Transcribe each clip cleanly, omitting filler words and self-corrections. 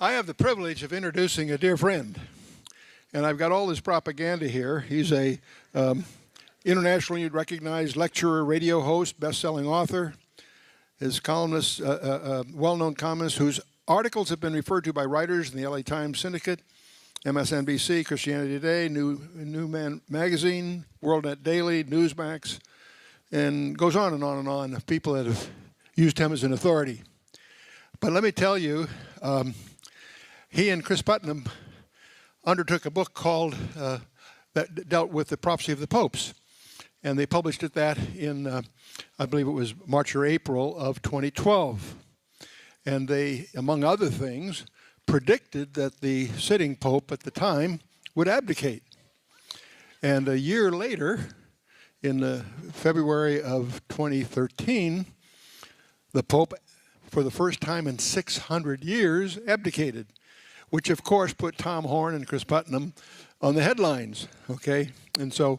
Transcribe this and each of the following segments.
I have the privilege of introducing a dear friend, and I've got all this propaganda here. He's a internationally recognized lecturer, radio host, best-selling author. His columnist, well-known columnist, whose articles have been referred to by writers in the LA Times Syndicate, MSNBC, Christianity Today, New Man Magazine, WorldNet Daily, Newsmax, and goes on and on and on of people that have used him as an authority. But let me tell you, he and Chris Putnam undertook a book called, that dealt with the prophecy of the popes. And they published that in, I believe it was March or April of 2012. And they, among other things, predicted that the sitting pope at the time would abdicate. And a year later, in February of 2013, the pope, for the first time in 600 years, abdicated, which of course put Tom Horn and Chris Putnam on the headlines, okay? And so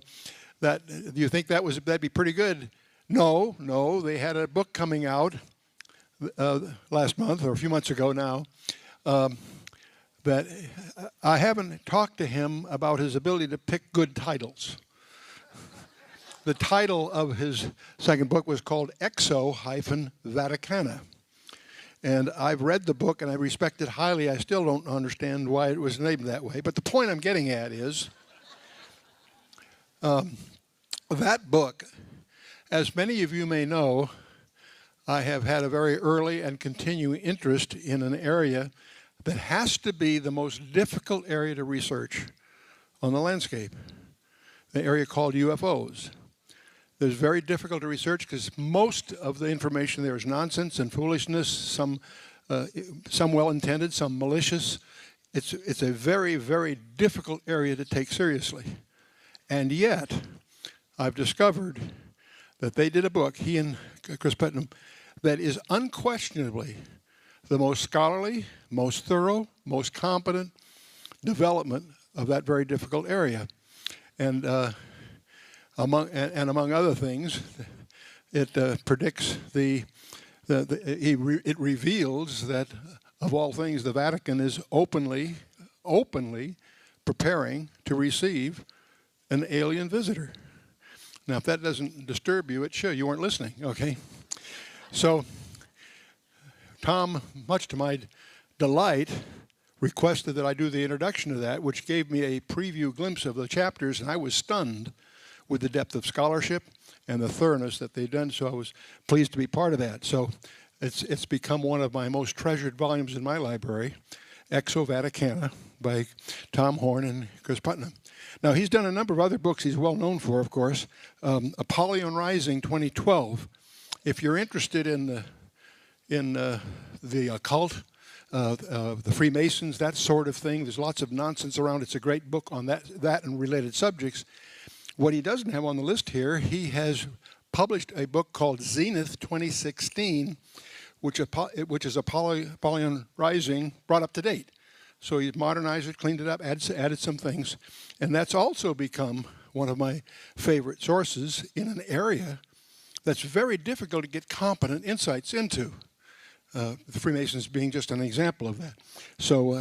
that, you think that'd be pretty good? No, they had a book coming out last month, or a few months ago now, that I haven't talked to him about his ability to pick good titles. The title of his second book was called Exo-Vaticana. And I've read the book and I respect it highly. I still don't understand why it was named that way. But the point I'm getting at is that book, as many of you may know, I have had a very early and continuing interest in an area that has to be the most difficult area to research on the landscape, the area called UFOs. It's very difficult to research because most of the information there is nonsense and foolishness, some well-intended, some malicious. It's a very, very difficult area to take seriously. And yet, I've discovered that they did a book, he and Chris Putnam, that is unquestionably the most scholarly, most thorough, most competent development of that very difficult area. And among other things, it predicts it reveals that, of all things, the Vatican is openly preparing to receive an alien visitor. Now, if that doesn't disturb you, it should. You weren't listening, okay? So, Tom, much to my delight, requested that I do the introduction to that, which gave me a preview glimpse of the chapters, and I was stunned with the depth of scholarship and the thoroughness that they've done, so I was pleased to be part of that. So it's become one of my most treasured volumes in my library, Exo-Vaticana by Tom Horn and Chris Putnam. Now, he's done a number of other books he's well known for, of course. Apollyon Rising 2012. If you're interested in the occult, the Freemasons, that sort of thing, there's lots of nonsense around. It's a great book on that and related subjects. What he doesn't have on the list here, he has published a book called Zenith 2016, which is Apollyon Rising brought up to date. So he's modernized it, cleaned it up, added some things. And that's also become one of my favorite sources in an area that's very difficult to get competent insights into. The Freemasons being just an example of that. So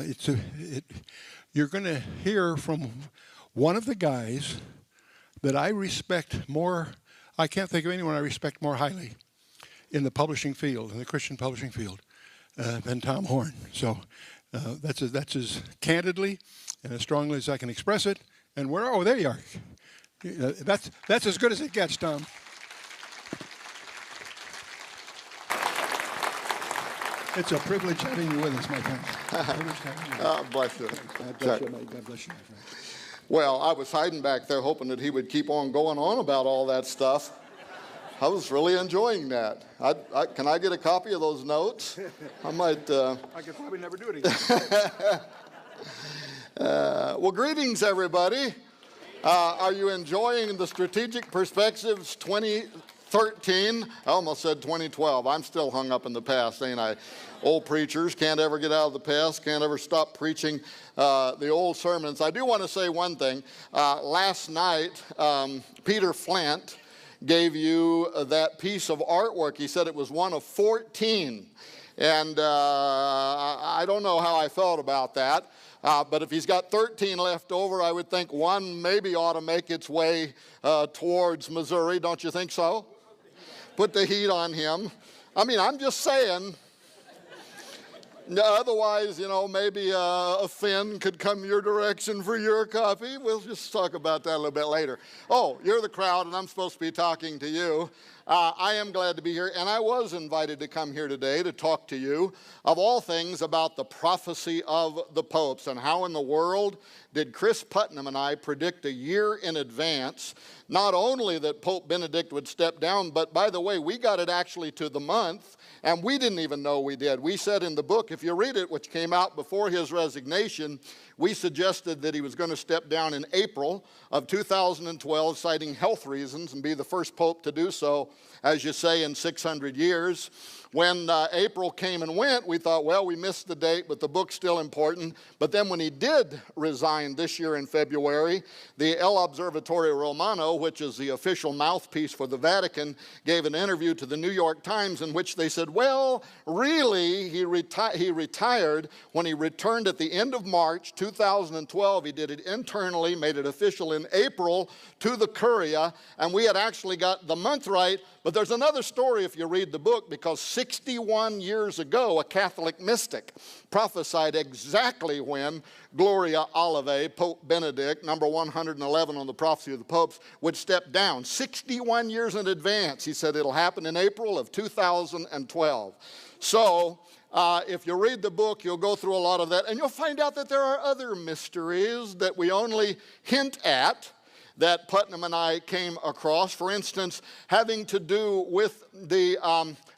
you're going to hear from one of the guys that I respect more. I can't think of anyone I respect more highly in the publishing field, in the Christian publishing field, than Tom Horn. So that's as candidly and as strongly as I can express it. And oh, there you are. That's as good as it gets, Tom. It's a privilege having you with us, my friend. Bless you. God bless you, God bless you, my friend. Well, I was hiding back there hoping that he would keep on going on about all that stuff. I was really enjoying that. Can I get a copy of those notes? I might... I could probably never do it again. Well, greetings, everybody. Are you enjoying the Strategic Perspectives 2013? I almost said 2012. I'm still hung up in the past, ain't I? Old preachers can't ever get out of the past, can't ever stop preaching the old sermons. I do want to say one thing. Last night, Peter Flint gave you that piece of artwork. He said it was one of 14. And I don't know how I felt about that. But if he's got 13 left over, I would think one maybe ought to make its way towards Missouri. Don't you think so? Put the heat on him. I mean, I'm just saying. Otherwise, you know, maybe a Finn could come your direction for your copy. We'll just talk about that a little bit later. Oh, you're the crowd, and I'm supposed to be talking to you. I am glad to be here, and I was invited to come here today to talk to you, of all things, about the prophecy of the popes and how in the world did Chris Putnam and I predict a year in advance, not only that Pope Benedict would step down, but by the way, we got it actually to the month, and we didn't even know we did. We said in the book, if you read it, which came out before his resignation, we suggested that he was going to step down in April of 2012, citing health reasons, and be the first pope to do so, as you say, in 600 years. When April came and went, we thought, well, we missed the date, but the book's still important. But then when he did resign this year in February, the El Observatorio Romano, which is the official mouthpiece for the Vatican, gave an interview to the New York Times in which they said, well, really, he retired when he returned at the end of March 2012. He did it internally, made it official in April to the Curia, and we had actually got the month right. But there's another story if you read the book, because 61 years ago, a Catholic mystic prophesied exactly when Gloria Olivae, Pope Benedict, number 111 on the prophecy of the popes, would step down. 61 years in advance, he said it'll happen in April of 2012. So if you read the book, you'll go through a lot of that, and you'll find out that there are other mysteries that we only hint at, that Putnam and I came across, for instance, having to do with the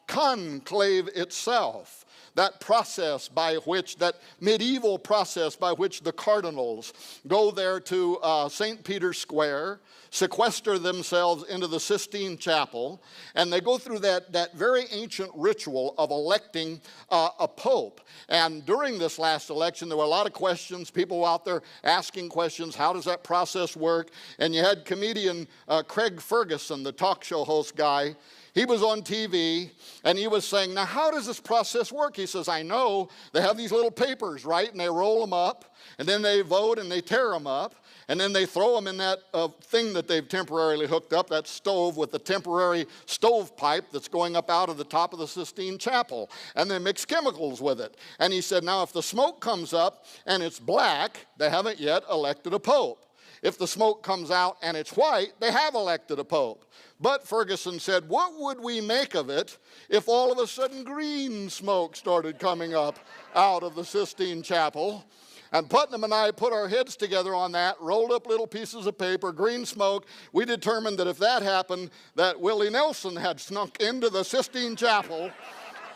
conclave itself, that process by which, that medieval process by which the cardinals go there to St. Peter's Square, sequester themselves into the Sistine Chapel, and they go through that very ancient ritual of electing a pope. And during this last election, there were a lot of questions, people out there asking questions, how does that process work? And you had comedian Craig Ferguson, the talk show host guy. He was on TV, and he was saying, now how does this process work? He says, I know they have these little papers, right? And they roll them up, and then they vote and they tear them up, and then they throw them in that thing that they've temporarily hooked up, that stove with the temporary stovepipe that's going up out of the top of the Sistine Chapel, and they mix chemicals with it. And he said, now if the smoke comes up and it's black, they haven't yet elected a pope. If the smoke comes out and it's white, they have elected a pope. But Ferguson said, what would we make of it if all of a sudden green smoke started coming up out of the Sistine Chapel? And Putnam and I put our heads together on that, rolled up little pieces of paper, green smoke. We determined that if that happened, that Willie Nelson had snuck into the Sistine Chapel,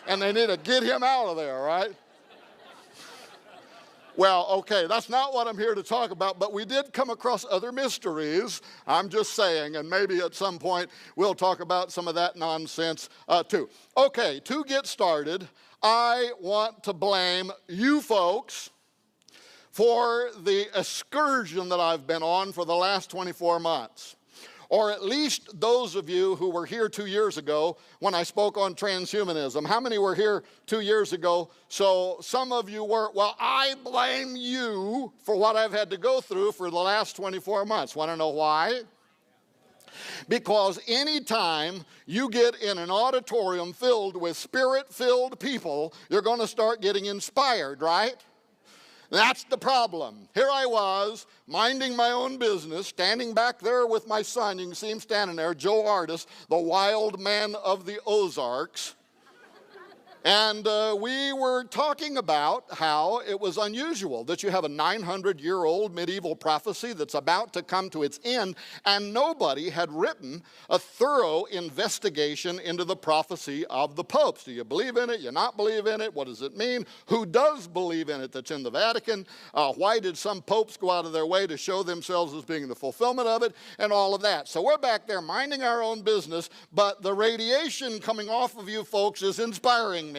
and they need to get him out of there, right? Well, okay, that's not what I'm here to talk about, but we did come across other mysteries, I'm just saying, and maybe at some point we'll talk about some of that nonsense too. Okay, to get started, I want to blame you folks for the excursion that I've been on for the last 24 months. Or at least those of you who were here 2 years ago when I spoke on transhumanism. How many were here 2 years ago? So some of you were. Well, I blame you for what I've had to go through for the last 24 months. Want to know why? Because anytime you get in an auditorium filled with spirit-filled people, you're going to start getting inspired, right? That's the problem. Here I was, minding my own business, standing back there with my son. You can see him standing there, Joe Artis, the wild man of the Ozarks. And we were talking about how it was unusual that you have a 900-year-old medieval prophecy that's about to come to its end, and nobody had written a thorough investigation into the prophecy of the popes. Do you believe in it? You not believe in it? What does it mean? Who does believe in it that's in the Vatican? Why did some popes go out of their way to show themselves as being the fulfillment of it? And all of that. So we're back there minding our own business, but the radiation coming off of you folks is inspiring me.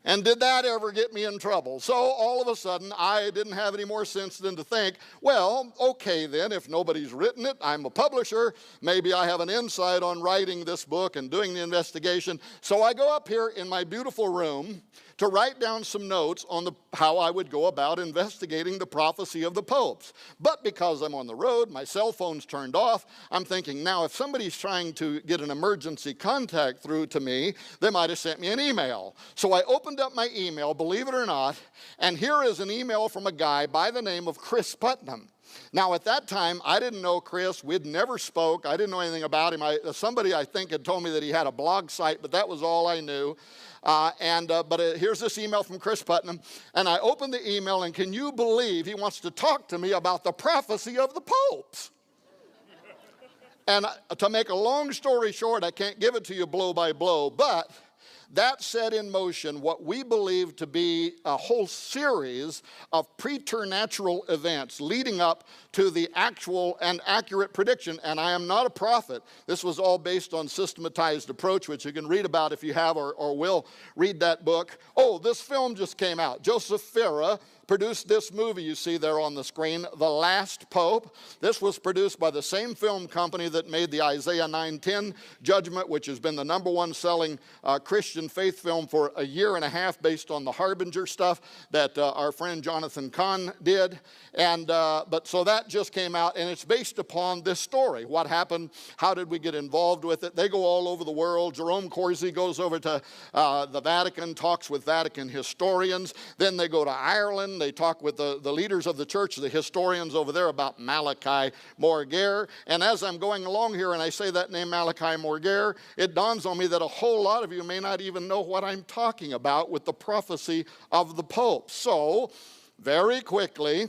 And did that ever get me in trouble? So all of a sudden, I didn't have any more sense than to think, well, okay then, if nobody's written it, I'm a publisher, maybe I have an insight on writing this book and doing the investigation. So I go up here in my beautiful room to write down some notes on how I would go about investigating the prophecy of the popes. But because I'm on the road, my cell phone's turned off, I'm thinking, now if somebody's trying to get an emergency contact through to me, they might have sent me an email. So I opened up my email, believe it or not, and here is an email from a guy by the name of Chris Putnam. Now, at that time, I didn't know Chris. We'd never spoke. I didn't know anything about him. Somebody, I think, had told me that he had a blog site, but that was all I knew. But here's this email from Chris Putnam, and I opened the email, and can you believe he wants to talk to me about the prophecy of the popes? And to make a long story short, I can't give it to you blow by blow, but that set in motion what we believe to be a whole series of preternatural events leading up to the actual and accurate prediction. And I am not a prophet. This was all based on systematized approach, which you can read about if you have or will read that book. Oh, this film just came out. Joseph Farah produced this movie you see there on the screen, The Last Pope. This was produced by the same film company that made the Isaiah 9:10 judgment, which has been the #1 selling Christian faith film for a year and a half based on the Harbinger stuff that our friend Jonathan Cahn did. But so that just came out, and it's based upon this story. What happened? How did we get involved with it? They go all over the world. Jerome Corsi goes over to the Vatican, talks with Vatican historians. Then they go to Ireland. They talk with the leaders of the church, the historians over there, about Malachi Morguer. And as I'm going along here and I say that name, Malachi Morguer, it dawns on me that a whole lot of you may not even know what I'm talking about with the prophecy of the Pope. So, very quickly,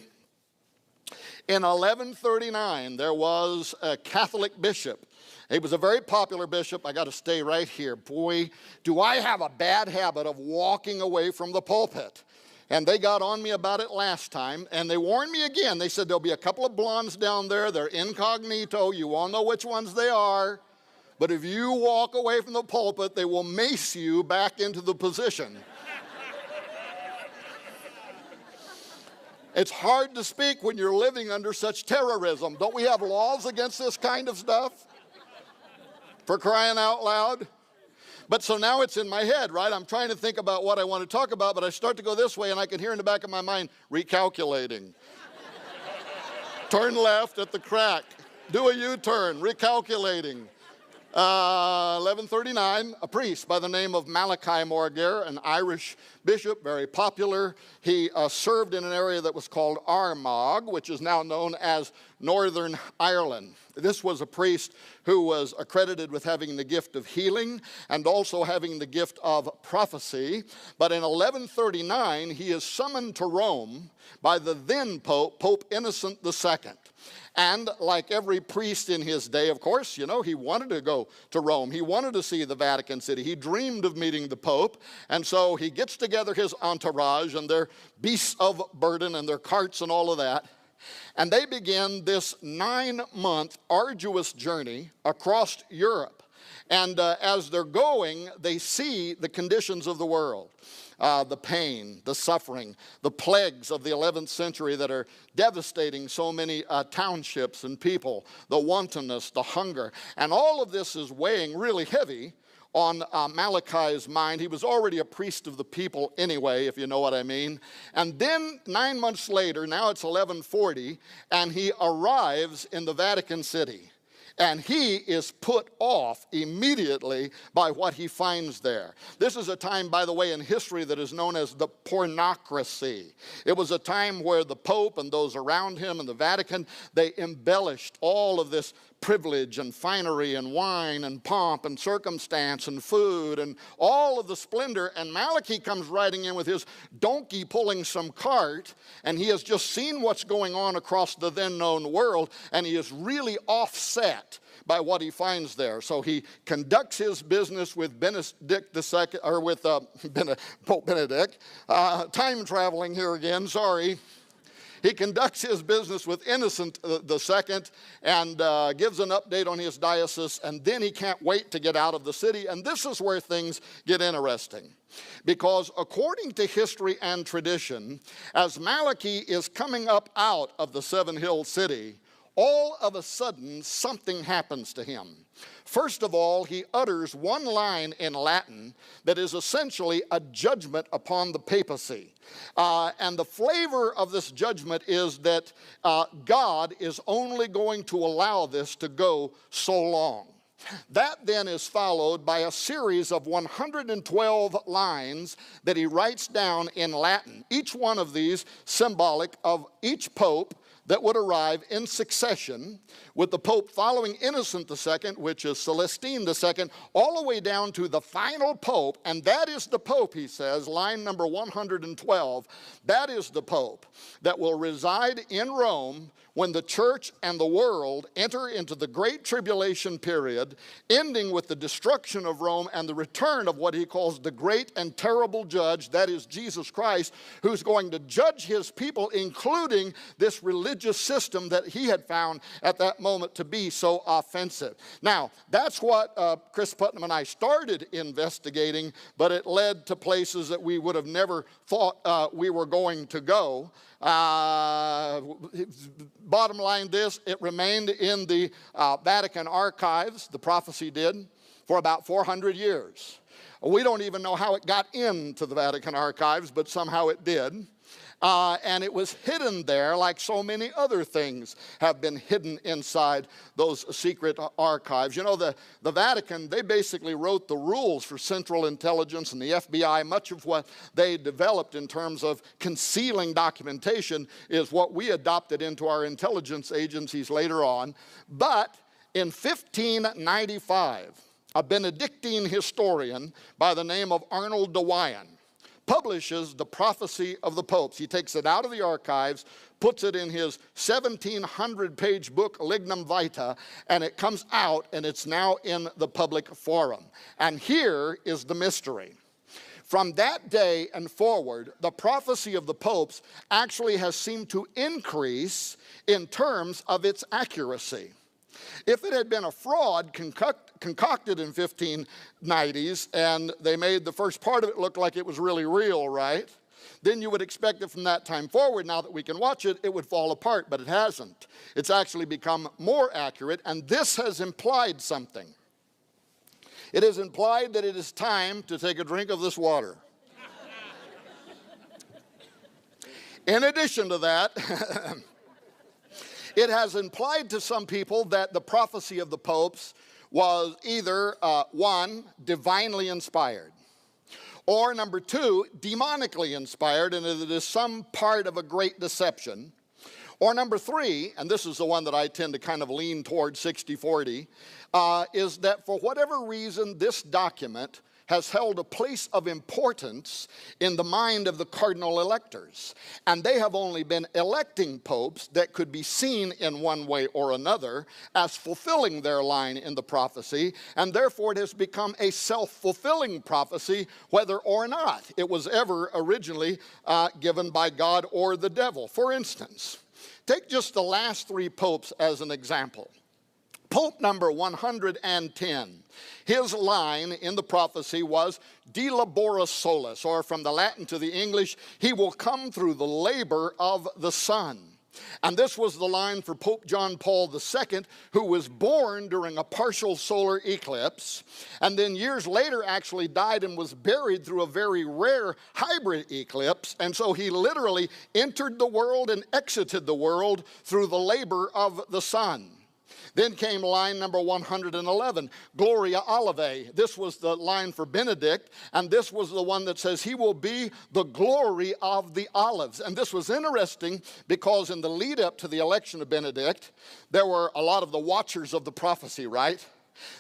in 1139, there was a Catholic bishop. He was a very popular bishop. I got to stay right here. Boy, do I have a bad habit of walking away from the pulpit. And they got on me about it last time, and they warned me again. They said, there'll be a couple of blondes down there. They're incognito. You all know which ones they are. But if you walk away from the pulpit, they will mace you back into the position. It's hard to speak when you're living under such terrorism. Don't we have laws against this kind of stuff? For crying out loud. But so now it's in my head, right? I'm trying to think about what I want to talk about, but I start to go this way, and I can hear in the back of my mind, recalculating. Turn left at the crack. Do a U-turn, recalculating. 1139, a priest by the name of Malachi Morguer, an Irish bishop, very popular. He served in an area that was called Armagh, which is now known as Northern Ireland. This was a priest who was accredited with having the gift of healing and also having the gift of prophecy. But in 1139, he is summoned to Rome by the then Pope, Pope Innocent II. And like every priest in his day, of course, you know, he wanted to go to Rome. He wanted to see the Vatican City. He dreamed of meeting the Pope. And so he gets together his entourage and their beasts of burden and their carts and all of that. And they begin this 9-month arduous journey across Europe. And as they're going, they see the conditions of the world. The pain, the suffering, the plagues of the 11th century that are devastating so many townships and people, the wantonness, the hunger. And all of this is weighing really heavy on Malachi's mind. He was already a priest of the people anyway, if you know what I mean. And then 9 months later, now it's 1140, and he arrives in the Vatican City. And he is put off immediately by what he finds there. This is a time, by the way, in history that is known as the pornocracy. It was a time where the Pope and those around him and the Vatican, they embellished all of this privilege and finery and wine and pomp and circumstance and food and all of the splendor. And Malachi comes riding in with his donkey pulling some cart, and he has just seen what's going on across the then known world, and he is really offset by what he finds there. So he conducts his business with Benedict II, or with Pope Benedict. Time traveling here again, sorry. He conducts his business with Innocent II and gives an update on his diocese, and then he can't wait to get out of the city. And this is where things get interesting. Because according to history and tradition, as Malachi is coming up out of the Seven Hill City, all of a sudden something happens to him. First of all, he utters one line in Latin that is essentially a judgment upon the papacy. And the flavor of this judgment is that God is only going to allow this to go so long. That then is followed by a series of 112 lines that he writes down in Latin, each one of these symbolic of each pope that would arrive in succession, with the Pope following Innocent II, which is Celestine II, all the way down to the final Pope, and that is the Pope, he says, line number 112, that is the Pope that will reside in Rome when the church and the world enter into the Great Tribulation period, ending with the destruction of Rome and the return of what he calls the great and terrible judge, that is Jesus Christ, who's going to judge his people, including this religious system that he had found at that moment to be so offensive. Now, that's what Chris Putnam and I started investigating, but it led to places that we would have never thought we were going to go. Bottom line this, it remained in the Vatican archives, the prophecy did, for about 400 years. We don't even know how it got into the Vatican archives, but somehow it did. And it was hidden there like so many other things have been hidden inside those secret archives. You know, the Vatican, they basically wrote the rules for Central Intelligence and the FBI. Much of what they developed in terms of concealing documentation is what we adopted into our intelligence agencies later on. But in 1595, a Benedictine historian by the name of Arnold de Wyan publishes the prophecy of the popes. He takes it out of the archives, puts it in his 1,700-page book, Lignum Vitae, and it comes out, and it's now in the public forum. And here is the mystery. From that day and forward, the prophecy of the popes actually has seemed to increase in terms of its accuracy. If it had been a fraud concocted in 1590s and they made the first part of it look like it was really real, right? Then you would expect that from that time forward, now that we can watch it, it would fall apart, but it hasn't. It's actually become more accurate, and this has implied something. It has implied that it is time to take a drink of this water. In addition to that, it has implied to some people that the prophecy of the popes was either, one, divinely inspired, or number two, demonically inspired, and it is some part of a great deception, or number three, and this is the one that I tend to kind of lean toward 60-40, is that for whatever reason this document has held a place of importance in the mind of the cardinal electors. And they have only been electing popes that could be seen in one way or another as fulfilling their line in the prophecy, and therefore it has become a self-fulfilling prophecy, whether or not it was ever originally given by God or the devil. For instance, take just the last three popes as an example. Pope number 110, his line in the prophecy was de laboris solis, or from the Latin to the English, he will come through the labor of the sun. And this was the line for Pope John Paul II, who was born during a partial solar eclipse, and then years later actually died and was buried through a very rare hybrid eclipse. And so he literally entered the world and exited the world through the labor of the sun. Then came line number 111, Gloria Olivae. This was the line for Benedict, and this was the one that says he will be the glory of the olives. And this was interesting because in the lead up to the election of Benedict, there were a lot of the watchers of the prophecy, right?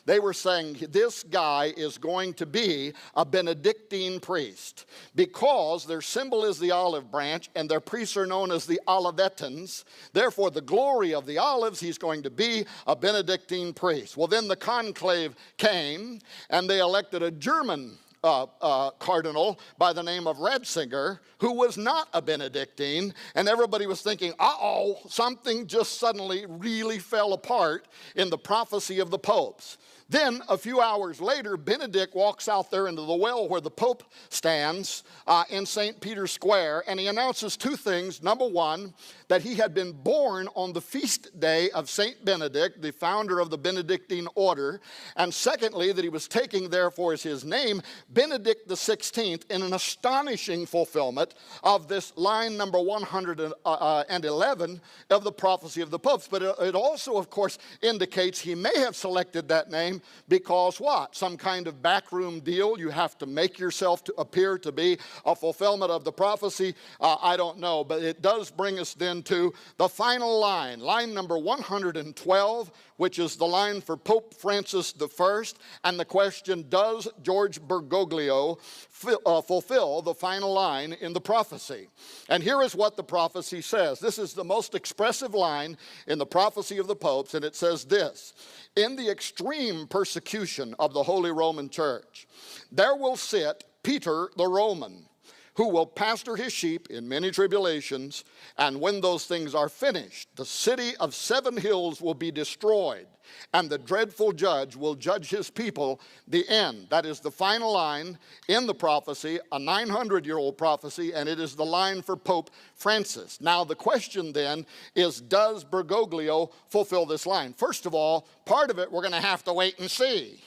They were saying this guy is going to be a Benedictine priest because their symbol is the olive branch and their priests are known as the Olivetans. Therefore, the glory of the olives, he's going to be a Benedictine priest. Well, then the conclave came and they elected a German cardinal by the name of Ratzinger, who was not a Benedictine, and everybody was thinking, uh-oh, something just suddenly really fell apart in the prophecy of the popes. Then, a few hours later, Benedict walks out there into the well where the Pope stands in St. Peter's Square, and he announces two things. Number one, that he had been born on the feast day of St. Benedict, the founder of the Benedictine order, and secondly, that he was taking, therefore, as his name, Benedict XVI, in an astonishing fulfillment of this line number 111 of the prophecy of the popes. But it also, of course, indicates he may have selected that name because what? Some kind of backroom deal? You have to make yourself to appear to be a fulfillment of the prophecy? I don't know, but it does bring us then to the final line, line number 112, which is the line for Pope Francis I, and the question, does George Bergoglio fulfill the final line in the prophecy? And here is what the prophecy says. This is the most expressive line in the prophecy of the popes, and it says this: in the extreme persecution of the Holy Roman Church, there will sit Peter the Roman, who will pasture his sheep in many tribulations, and when those things are finished, the city of 7 hills will be destroyed, and the dreadful judge will judge his people, the end. That is the final line in the prophecy, a 900-year-old prophecy, and it is the line for Pope Francis. Now the question then is, does Bergoglio fulfill this line? First of all, part of it we're going to have to wait and see.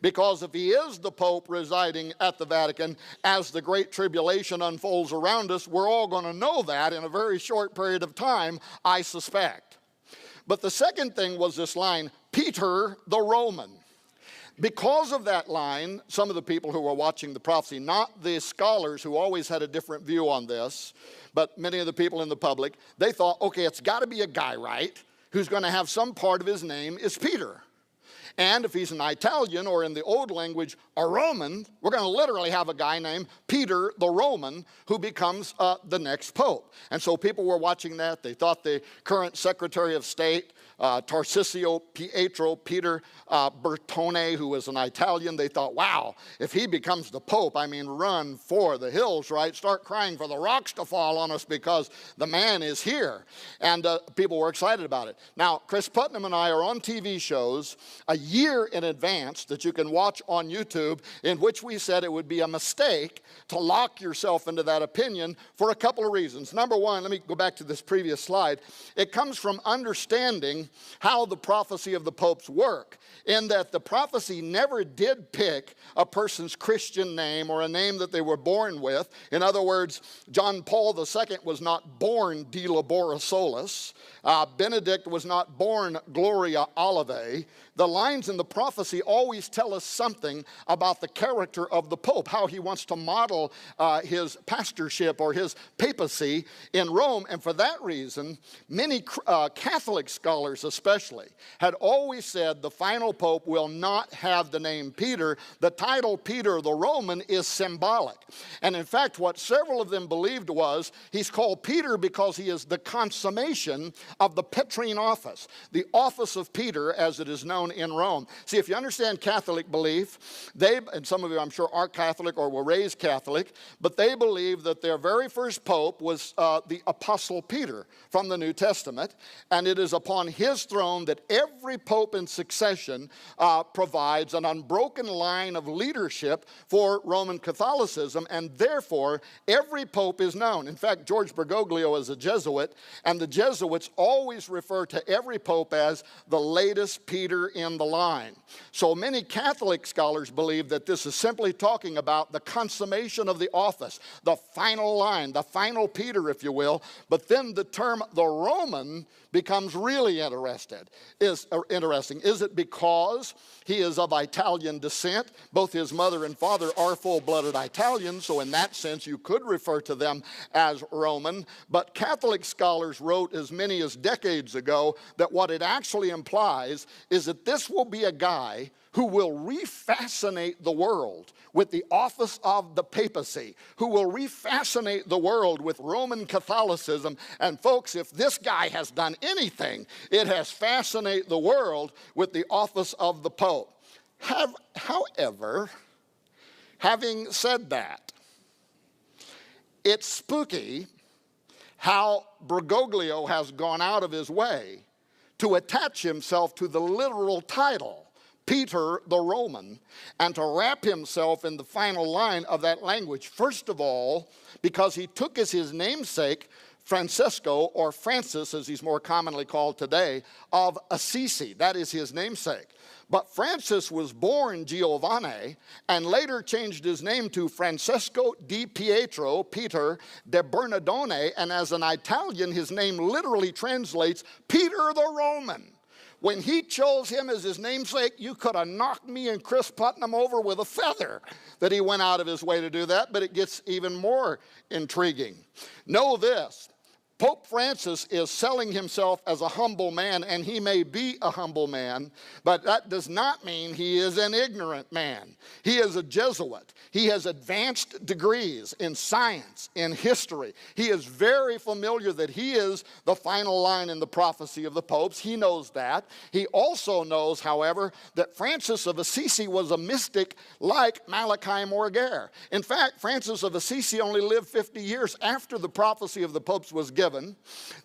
Because if he is the Pope residing at the Vatican as the Great Tribulation unfolds around us, we're all going to know that in a very short period of time, I suspect. But the second thing was this line, Peter the Roman. Because of that line, some of the people who were watching the prophecy, not the scholars who always had a different view on this, but many of the people in the public, they thought, okay, it's got to be a guy, right, who's going to have some part of his name is Peter. And if he's an Italian, or in the old language, a Roman, we're going to literally have a guy named Peter the Roman who becomes the next pope. And so people were watching that. They thought the current Secretary of State, Tarcisio Pietro Peter Bertone, who was an Italian, they thought, wow, if he becomes the Pope, I mean, run for the hills, right? Start crying for the rocks to fall on us because the man is here. And people were excited about it. Now, Chris Putnam and I are on TV shows a year in advance that you can watch on YouTube, in which we said it would be a mistake to lock yourself into that opinion for a couple of reasons. Number one, let me go back to this previous slide. It comes from understanding how the prophecy of the popes work, in that the prophecy never did pick a person's Christian name or a name that they were born with. In other words, John Paul II was not born De Labora Solis. Benedict was not born Gloria Olivae. The lines in the prophecy always tell us something about the character of the Pope, how he wants to model his pastorship or his papacy in Rome. And for that reason, many Catholic scholars especially had always said the final Pope will not have the name Peter. The title Peter the Roman is symbolic. And in fact, what several of them believed was he's called Peter because he is the consummation of the Petrine office, the office of Peter as it is known in Rome. See, if you understand Catholic belief, and some of you I'm sure are Catholic or were raised Catholic, but they believe that their very first pope was the Apostle Peter from the New Testament, and it is upon his throne that every pope in succession provides an unbroken line of leadership for Roman Catholicism, and therefore every pope is known. In fact, George Bergoglio is a Jesuit, and the Jesuits always refer to every pope as the latest Peter in the line. So many Catholic scholars believe that this is simply talking about the consummation of the office, the final line, the final Peter, if you will. But then the term the Roman becomes really interesting. Is it because he is of Italian descent? Both his mother and father are full-blooded Italians, so in that sense you could refer to them as Roman. But Catholic scholars wrote as many as decades ago that what it actually implies is that this will be a guy who will refascinate the world with the office of the papacy, who will refascinate the world with Roman Catholicism. And folks, if this guy has done anything, it has fascinated the world with the office of the Pope. However, Having said that, it's spooky how Bergoglio has gone out of his way to attach himself to the literal title, Peter the Roman, and to wrap himself in the final line of that language. First of all, because he took as his namesake Francesco, or Francis as he's more commonly called today, of Assisi. That is his namesake. But Francis was born Giovanni and later changed his name to Francesco di Pietro, Peter de Bernardone, and as an Italian, his name literally translates Peter the Roman. When he chose him as his namesake, you could have knocked me and Chris Putnam over with a feather that he went out of his way to do that, but it gets even more intriguing. Know this. Pope Francis is selling himself as a humble man, and he may be a humble man, but that does not mean he is an ignorant man. He is a Jesuit. He has advanced degrees in science, in history. He is very familiar that he is the final line in the prophecy of the popes. He knows that. He also knows, however, that Francis of Assisi was a mystic like Malachi Morgare. In fact, Francis of Assisi only lived 50 years after the prophecy of the popes was given.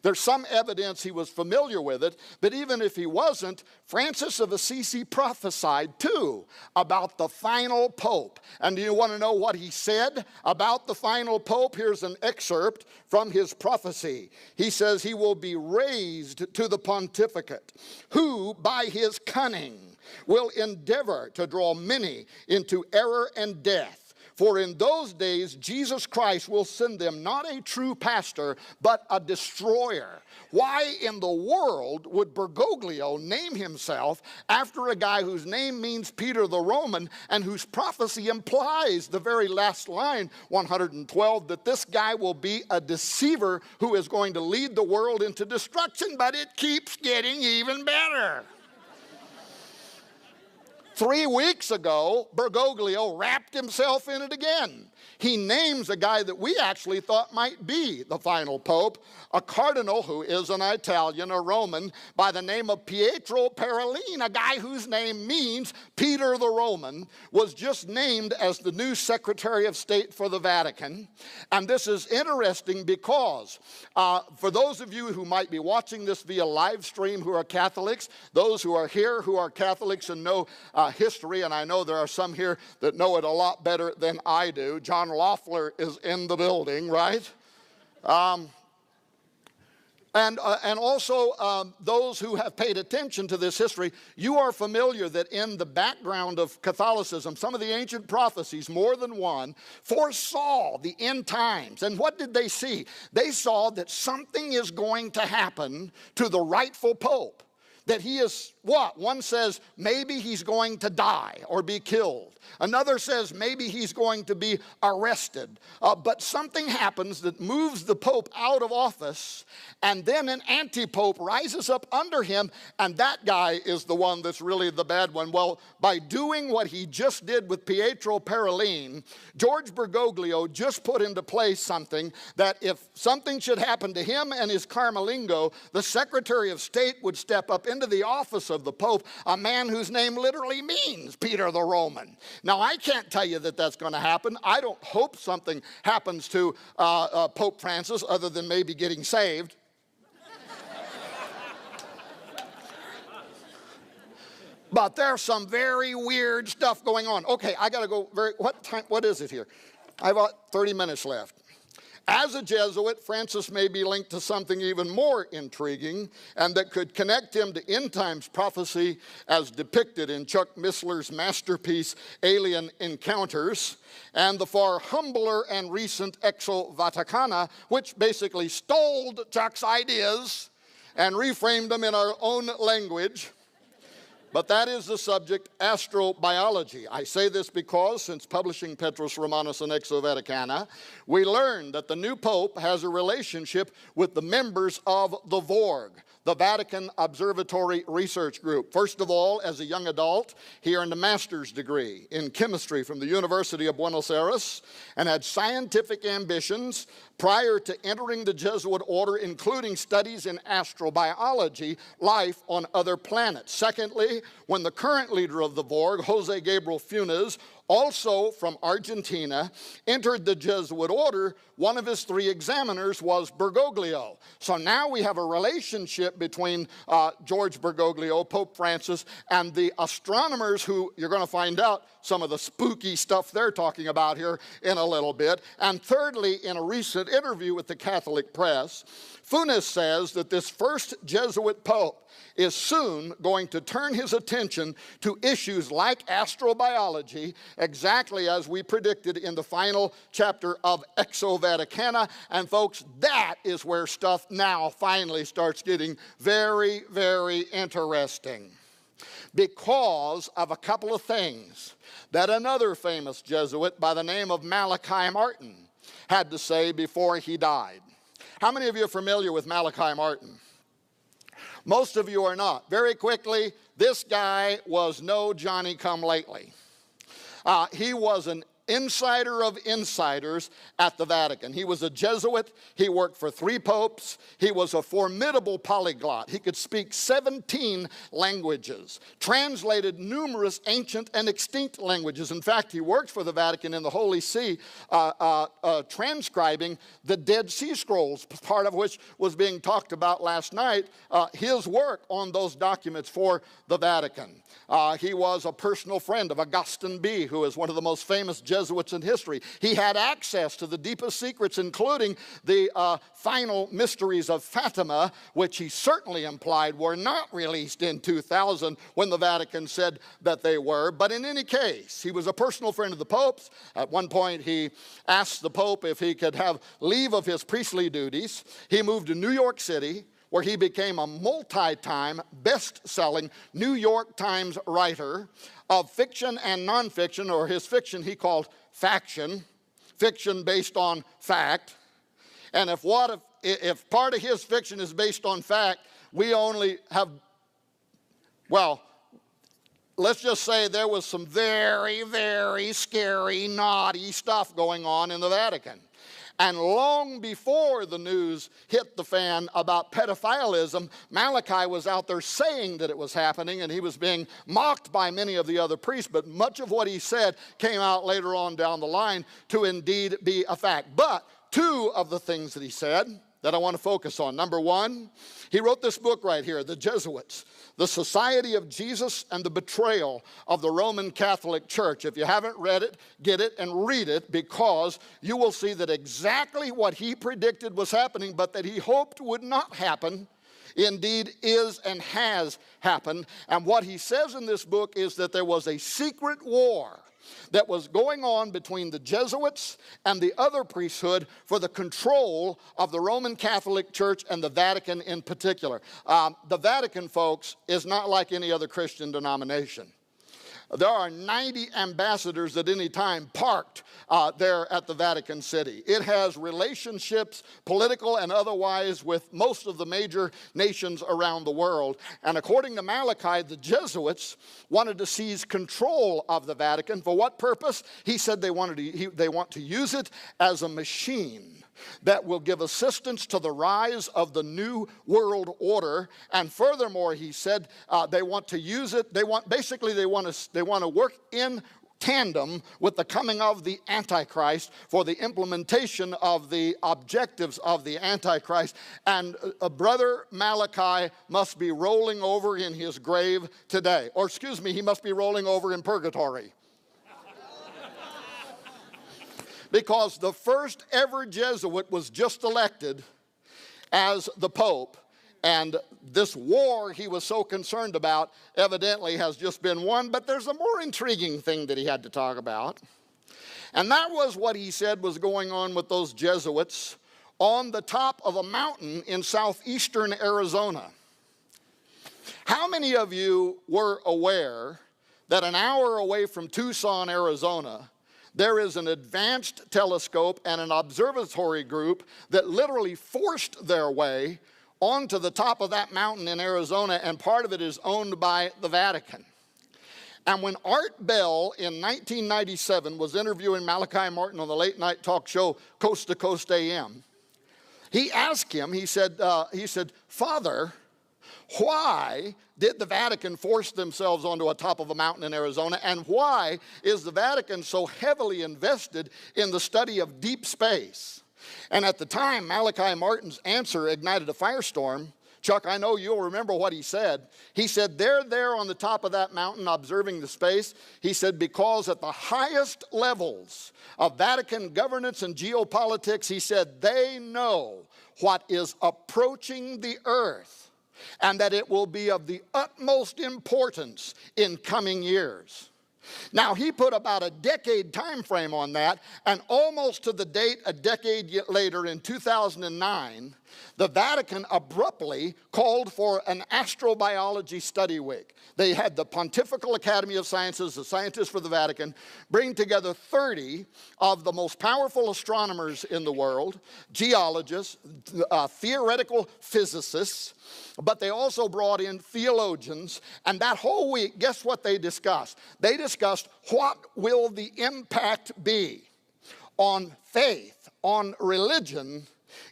There's some evidence he was familiar with it, but even if he wasn't, Francis of Assisi prophesied too about the final pope. And do you want to know what he said about the final pope? Here's an excerpt from his prophecy. He says he will be raised to the pontificate, who by his cunning will endeavor to draw many into error and death. For in those days, Jesus Christ will send them not a true pastor, but a destroyer. Why in the world would Bergoglio name himself after a guy whose name means Peter the Roman and whose prophecy implies the very last line, 112, that this guy will be a deceiver who is going to lead the world into destruction, but it keeps getting even better. 3 weeks ago, Bergoglio wrapped himself in it again. He names a guy that we actually thought might be the final pope, a cardinal who is an Italian, a Roman, by the name of Pietro Parolin, a guy whose name means Peter the Roman, was just named as the new Secretary of State for the Vatican. And this is interesting because for those of you who might be watching this via live stream who are Catholics, those who are here who are Catholics and know history, and I know there are some here that know it a lot better than I do. John Loeffler is in the building, right? And also those who have paid attention to this history, you are familiar that in the background of Catholicism, some of the ancient prophecies, more than one, foresaw the end times. And what did they see? They saw that something is going to happen to the rightful pope. That he is what? One says maybe he's going to die or be killed. Another says maybe he's going to be arrested. But something happens that moves the pope out of office, and then an anti-pope rises up under him, and that guy is the one that's really the bad one. Well, by doing what he just did with Pietro Parolin, George Bergoglio just put into place something that if something should happen to him and his Carmelingo, the Secretary of State would step up into the office of the Pope, a man whose name literally means Peter the Roman. Now, I can't tell you that that's going to happen. I don't hope something happens to Pope Francis other than maybe getting saved. But there's some very weird stuff going on. Okay, I got to go what is it here? I've got 30 minutes left. As a Jesuit, Francis may be linked to something even more intriguing and that could connect him to end times prophecy as depicted in Chuck Missler's masterpiece, Alien Encounters, and the far humbler and recent Exo Vaticana, which basically stole Chuck's ideas and reframed them in our own language. But that is the subject, astrobiology. I say this because since publishing Petrus Romanus and Exo Vaticana, we learned that the new pope has a relationship with the members of the VORG, the Vatican Observatory Research Group. First of all, as a young adult, he earned a master's degree in chemistry from the University of Buenos Aires and had scientific ambitions prior to entering the Jesuit order, including studies in astrobiology, life on other planets. Secondly, when the current leader of the VORG, Jose Gabriel Funes, also from Argentina, entered the Jesuit order. One of his 3 examiners was Bergoglio. So now we have a relationship between George Bergoglio, Pope Francis, and the astronomers who you're going to find out some of the spooky stuff they're talking about here in a little bit. And thirdly, in a recent interview with the Catholic press, Funes says that this first Jesuit pope is soon going to turn his attention to issues like astrobiology, exactly as we predicted in the final chapter of Exo Vaticana. And folks, that is where stuff now finally starts getting very, very interesting, because of a couple of things that another famous Jesuit by the name of Malachi Martin had to say before he died. How many of you are familiar with Malachi Martin? Most of you are not. Very quickly, this guy was no Johnny-come-lately. He was an insider of insiders at the Vatican. He was a Jesuit. He worked for 3 popes. He was a formidable polyglot. He could speak 17 languages, translated numerous ancient and extinct languages. In fact, he worked for the Vatican in the Holy See, transcribing the Dead Sea Scrolls, part of which was being talked about last night, his work on those documents for the Vatican. He was a personal friend of Augustine B., who is one of the most famous Jesuits in history. He had access to the deepest secrets, including the final mysteries of Fatima, which he certainly implied were not released in 2000 when the Vatican said that they were. But in any case, he was a personal friend of the Pope's. At one point, he asked the Pope if he could have leave of his priestly duties. He moved to New York City, where he became a multi-time, best-selling New York Times writer of fiction and nonfiction, or his fiction he called faction, fiction based on fact. And if part of his fiction is based on fact, we only have, well, let's just say there was some very, very scary, naughty stuff going on in the Vatican. And long before the news hit the fan about pedophilism, Malachi was out there saying that it was happening, and he was being mocked by many of the other priests. But much of what he said came out later on down the line to indeed be a fact. But 2 of the things that he said that I want to focus on. Number 1, he wrote this book right here, The Jesuits, The Society of Jesus and the Betrayal of the Roman Catholic Church. If you haven't read it, get it and read it, because you will see that exactly what he predicted was happening, but that he hoped would not happen, indeed is and has happened. And what he says in this book is that there was a secret war that was going on between the Jesuits and the other priesthood for the control of the Roman Catholic Church and the Vatican in particular. The Vatican, folks, is not like any other Christian denomination. There are 90 ambassadors at any time parked there at the Vatican City. It has relationships, political and otherwise, with most of the major nations around the world. And according to Malachi, the Jesuits wanted to seize control of the Vatican. For what purpose? He said they want to use it as a machine that will give assistance to the rise of the new world order. And furthermore, he said they want to use it. They want to work in tandem with the coming of the Antichrist for the implementation of the objectives of the Antichrist. And Brother Malachi must be rolling over in his grave today. Or excuse me, he must be rolling over in purgatory. Because the first ever Jesuit was just elected as the Pope, and this war he was so concerned about evidently has just been won. But there's a more intriguing thing that he had to talk about, and that was what he said was going on with those Jesuits on the top of a mountain in southeastern Arizona. How many of you were aware that an hour away from Tucson, Arizona, there is an advanced telescope and an observatory group that literally forced their way onto the top of that mountain in Arizona, and part of it is owned by the Vatican? And when Art Bell in 1997 was interviewing Malachi Martin on the late night talk show Coast to Coast AM, he asked him, he said, Father, Why did the Vatican force themselves onto a top of a mountain in Arizona? And why is the Vatican so heavily invested in the study of deep space? And at the time, Malachi Martin's answer ignited a firestorm. Chuck, I know you'll remember what he said. He said, they're there on the top of that mountain observing the space. He said, because at the highest levels of Vatican governance and geopolitics, he said, they know what is approaching the earth and that it will be of the utmost importance in coming years. Now, he put about a decade time frame on that, and almost to the date a decade later in 2009, the Vatican abruptly called for an astrobiology study week. They had the Pontifical Academy of Sciences, the scientists for the Vatican, bring together 30 of the most powerful astronomers in the world, geologists, theoretical physicists, but they also brought in theologians, and that whole week, guess what they discussed? They discussed what will the impact be on faith, on religion,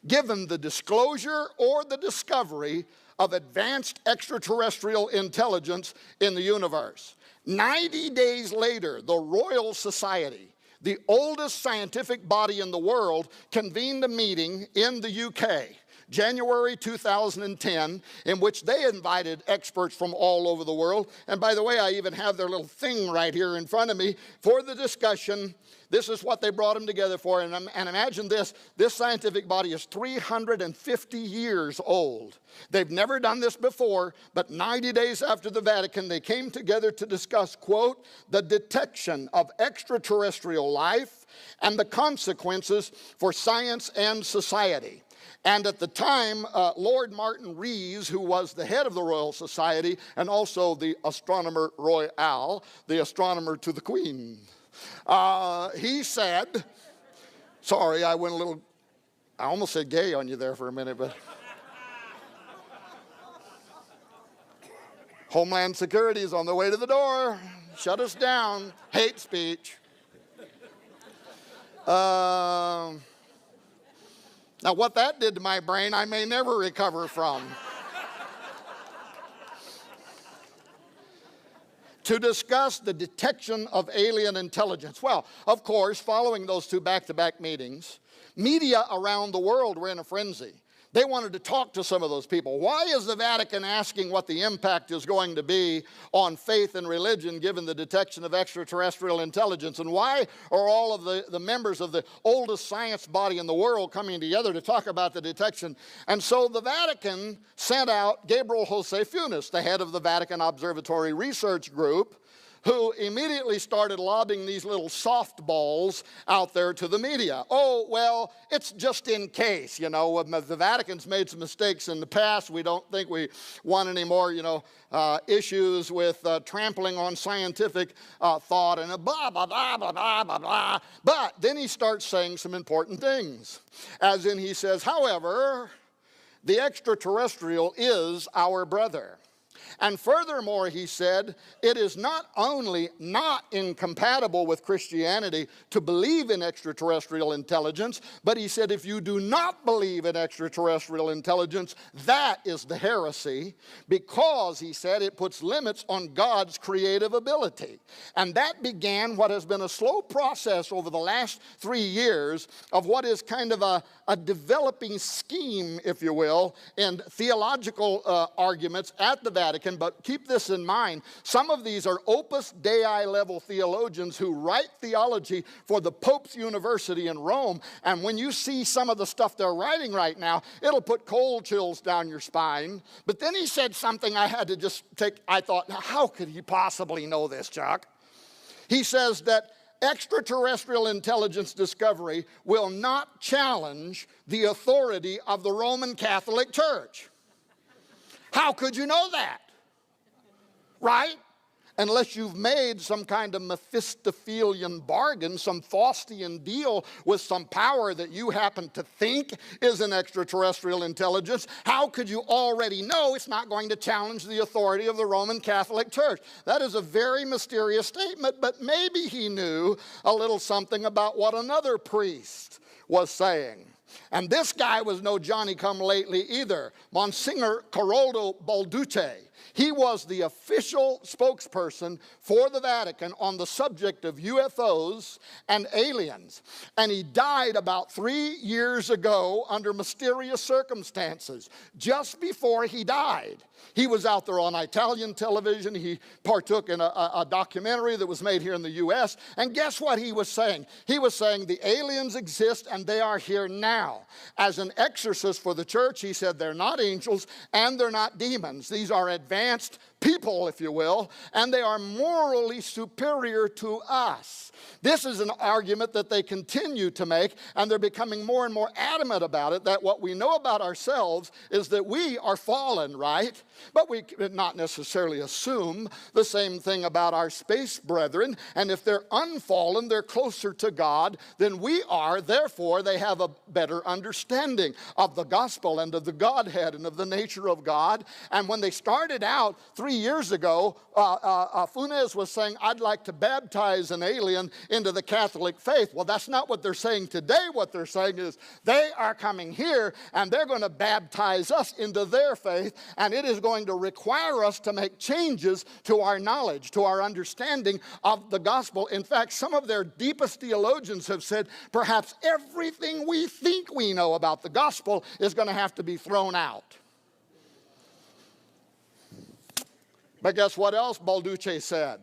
given the disclosure or the discovery of advanced extraterrestrial intelligence in the universe. 90 days later, the Royal Society, the oldest scientific body in the world, convened a meeting in the UK, January 2010, in which they invited experts from all over the world. And by the way, I even have their little thing right here in front of me for the discussion. This is what they brought them together for. And imagine this scientific body is 350 years old. They've never done this before, but 90 days after the Vatican, they came together to discuss, quote, the detection of extraterrestrial life and the consequences for science and society. And at the time, Lord Martin Rees, who was the head of the Royal Society and also the Astronomer Royal, the astronomer to the Queen, he said, sorry, I almost said gay on you there for a minute, but Homeland Security is on the way to the door. Shut us down. Hate speech. Now, what that did to my brain, I may never recover from. To discuss the detection of alien intelligence. Well, of course, following those two back-to-back meetings, media around the world were in a frenzy. They wanted to talk to some of those people. Why is the Vatican asking what the impact is going to be on faith and religion given the detection of extraterrestrial intelligence? And why are all of the members of the oldest science body in the world coming together to talk about the detection? And so the Vatican sent out Gabriel Jose Funes, the head of the Vatican Observatory Research Group, who immediately started lobbing these little softballs out there to the media. Oh, well, it's just in case, you know, the Vatican's made some mistakes in the past. We don't think we want any more, issues with trampling on scientific thought and blah, blah, blah, blah, blah, blah, blah. But then he starts saying some important things. As in, he says, however, the extraterrestrial is our brother. And furthermore, he said, it is not only not incompatible with Christianity to believe in extraterrestrial intelligence, but he said, if you do not believe in extraterrestrial intelligence, that is the heresy, because, he said, it puts limits on God's creative ability. And that began what has been a slow process over the last 3 years of what is kind of a developing scheme, if you will, in theological arguments at the Vatican. But keep this in mind, some of these are Opus Dei level theologians who write theology for the Pope's University in Rome, and when you see some of the stuff they're writing right now, it'll put cold chills down your spine. But then he said something I had to just take, I thought, how could he possibly know this, Chuck? He says that extraterrestrial intelligence discovery will not challenge the authority of the Roman Catholic Church. How could you know that? Right? Unless you've made some kind of Mephistophelian bargain, some Faustian deal with some power that you happen to think is an extraterrestrial intelligence, how could you already know it's not going to challenge the authority of the Roman Catholic Church? That is a very mysterious statement, but maybe he knew a little something about what another priest was saying. And this guy was no Johnny-come-lately either. Monsignor Caroldo Balducci. He was the official spokesperson for the Vatican on the subject of UFOs and aliens. And he died about 3 years ago under mysterious circumstances. Just before he died, he was out there on Italian television. He partook in a documentary that was made here in the U.S. And guess what he was saying? He was saying the aliens exist and they are here now. As an exorcist for the church, he said they're not angels and they're not demons. These are advanced people, if you will, and they are morally superior to us. This is an argument that they continue to make, and they're becoming more and more adamant about it, that what we know about ourselves is that we are fallen, right? But we not necessarily assume the same thing about our space brethren, and if they're unfallen, they're closer to God than we are. Therefore, they have a better understanding of the gospel and of the Godhead and of the nature of God. And when they started out 3 years ago, Funes was saying, I'd like to baptize an alien into the Catholic faith. Well, that's not what they're saying today. What they're saying is they are coming here and they're going to baptize us into their faith, and it is going to require us to make changes to our knowledge, to our understanding of the gospel. In fact, some of their deepest theologians have said perhaps everything we think we know about the gospel is going to have to be thrown out. But guess what else Balducci said?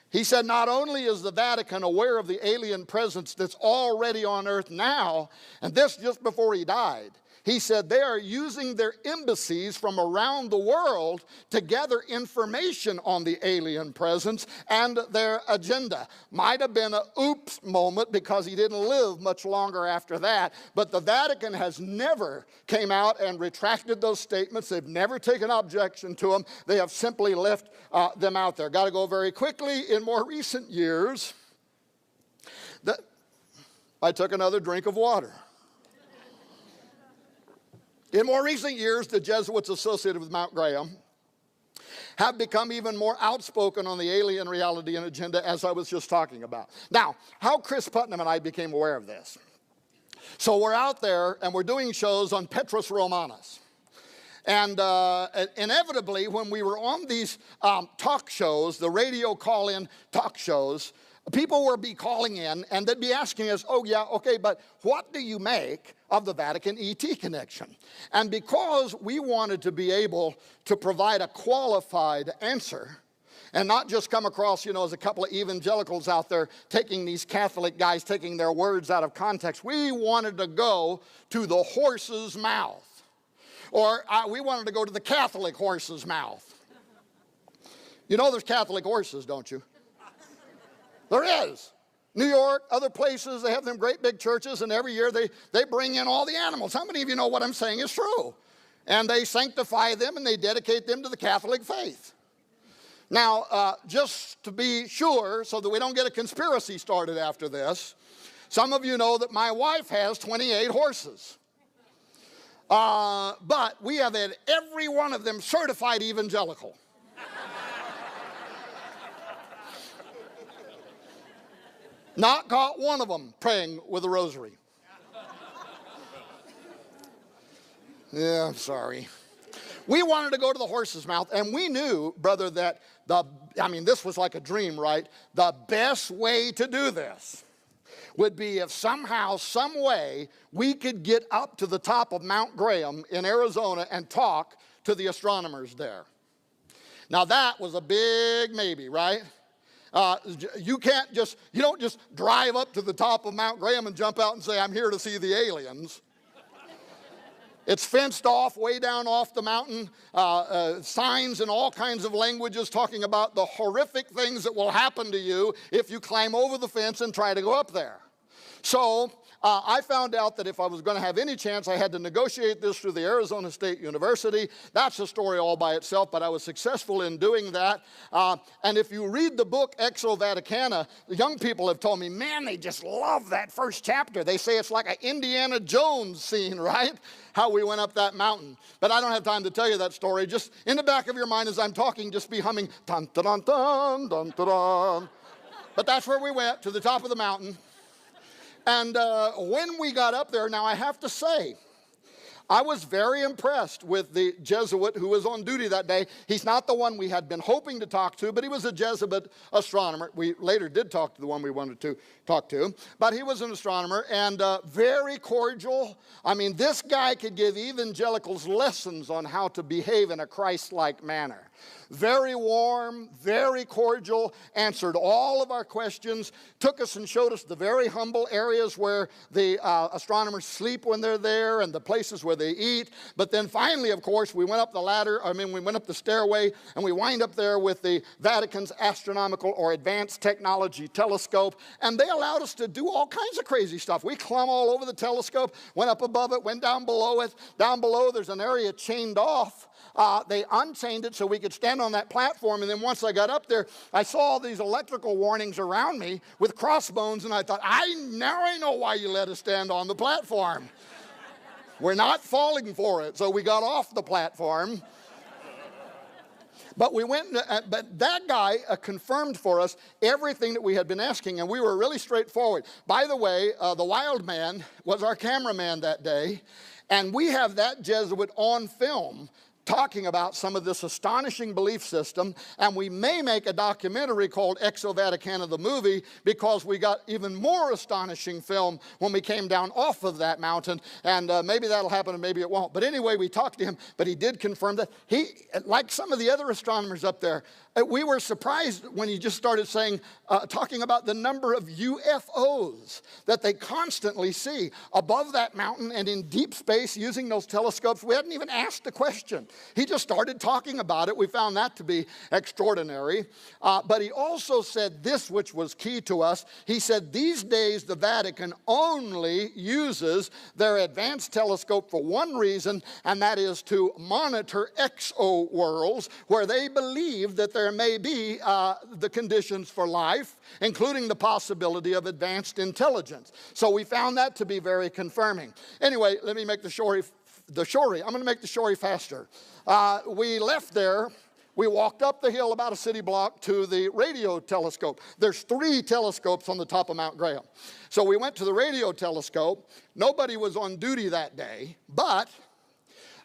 He said not only is the Vatican aware of the alien presence that's already on earth now, and this just before he died, he said they are using their embassies from around the world to gather information on the alien presence and their agenda. Might have been an oops moment because he didn't live much longer after that, but the Vatican has never came out and retracted those statements. They've never taken objection to them. They have simply left them out there. Got to go very quickly. In more recent years, I took another drink of water. In more recent years, the Jesuits associated with Mount Graham have become even more outspoken on the alien reality and agenda, as I was just talking about. Now, how Chris Putnam and I became aware of this. So we're out there and we're doing shows on Petrus Romanus. And inevitably, when we were on these talk shows, the radio call-in talk shows, people would be calling in and they'd be asking us, oh yeah, okay, but what do you make of the Vatican ET connection? And because we wanted to be able to provide a qualified answer and not just come across, as a couple of evangelicals out there taking these Catholic guys, taking their words out of context, we wanted to go to the horse's mouth. Or we wanted to go to the Catholic horse's mouth. You know there's Catholic horses, don't you? There is. New York, other places, they have them great big churches, and every year they bring in all the animals. How many of you know what I'm saying is true? And they sanctify them and they dedicate them to the Catholic faith. Now, just to be sure, so that we don't get a conspiracy started after this, some of you know that my wife has 28 horses. But we have had every one of them certified evangelical. Not caught one of them praying with a rosary. Yeah, I'm sorry. We wanted to go to the horse's mouth, and we knew, brother, that this was like a dream, right? The best way to do this would be if somehow, some way, we could get up to the top of Mount Graham in Arizona and talk to the astronomers there. Now that was a big maybe, right? You don't just drive up to the top of Mount Graham and jump out and say, I'm here to see the aliens. It's fenced off, way down off the mountain, signs in all kinds of languages talking about the horrific things that will happen to you if you climb over the fence and try to go up there. So I found out that if I was going to have any chance, I had to negotiate this through the Arizona State University. That's a story all by itself, but I was successful in doing that. And if you read the book Exo Vaticana, the young people have told me, man, they just love that first chapter. They say it's like an Indiana Jones scene, right? How we went up that mountain. But I don't have time to tell you that story. Just in the back of your mind as I'm talking, just be humming, dun, dun, dun, dun, dun, dun. But that's where we went, to the top of the mountain. And when we got up there, now I have to say, I was very impressed with the Jesuit who was on duty that day. He's not the one we had been hoping to talk to, but he was a Jesuit astronomer. We later did talk to the one we wanted to talk to, but he was an astronomer and very cordial. I mean, this guy could give evangelicals lessons on how to behave in a Christ-like manner. Very warm, very cordial, answered all of our questions, took us and showed us the very humble areas where the astronomers sleep when they're there and the places where they eat. But then finally, of course, we went up the ladder, we went up the stairway, and we wind up there with the Vatican's astronomical or advanced technology telescope, and they allowed us to do all kinds of crazy stuff. We clumb all over the telescope, went up above it, went down below it. Down below, there's an area chained off. They unchained it so we could stand on that platform, and then once I got up there, I saw all these electrical warnings around me with crossbones, and I thought, now I know why you let us stand on the platform. We're not falling for it, so we got off the platform. But we went, but that guy confirmed for us everything that we had been asking, and we were really straightforward. By the way, the wild man was our cameraman that day, and we have that Jesuit on film talking about some of this astonishing belief system, and we may make a documentary called Exo-Vaticana the movie, because we got even more astonishing film when we came down off of that mountain, and maybe that'll happen and maybe it won't. But anyway, we talked to him, but he did confirm that he, like some of the other astronomers up there, we were surprised when he just started saying, talking about the number of UFOs that they constantly see above that mountain and in deep space using those telescopes. We hadn't even asked the question. He just started talking about it. We found that to be extraordinary. But he also said this, which was key to us. He said, these days the Vatican only uses their advanced telescope for one reason, and that is to monitor exo-worlds where they believe that there may be the conditions for life, including the possibility of advanced intelligence. So we found that to be very confirming. Anyway, let me make I'm going to make the story faster. We left there. We walked up the hill about a city block to the radio telescope. There's 3 telescopes on the top of Mount Graham. So we went to the radio telescope. Nobody was on duty that day, but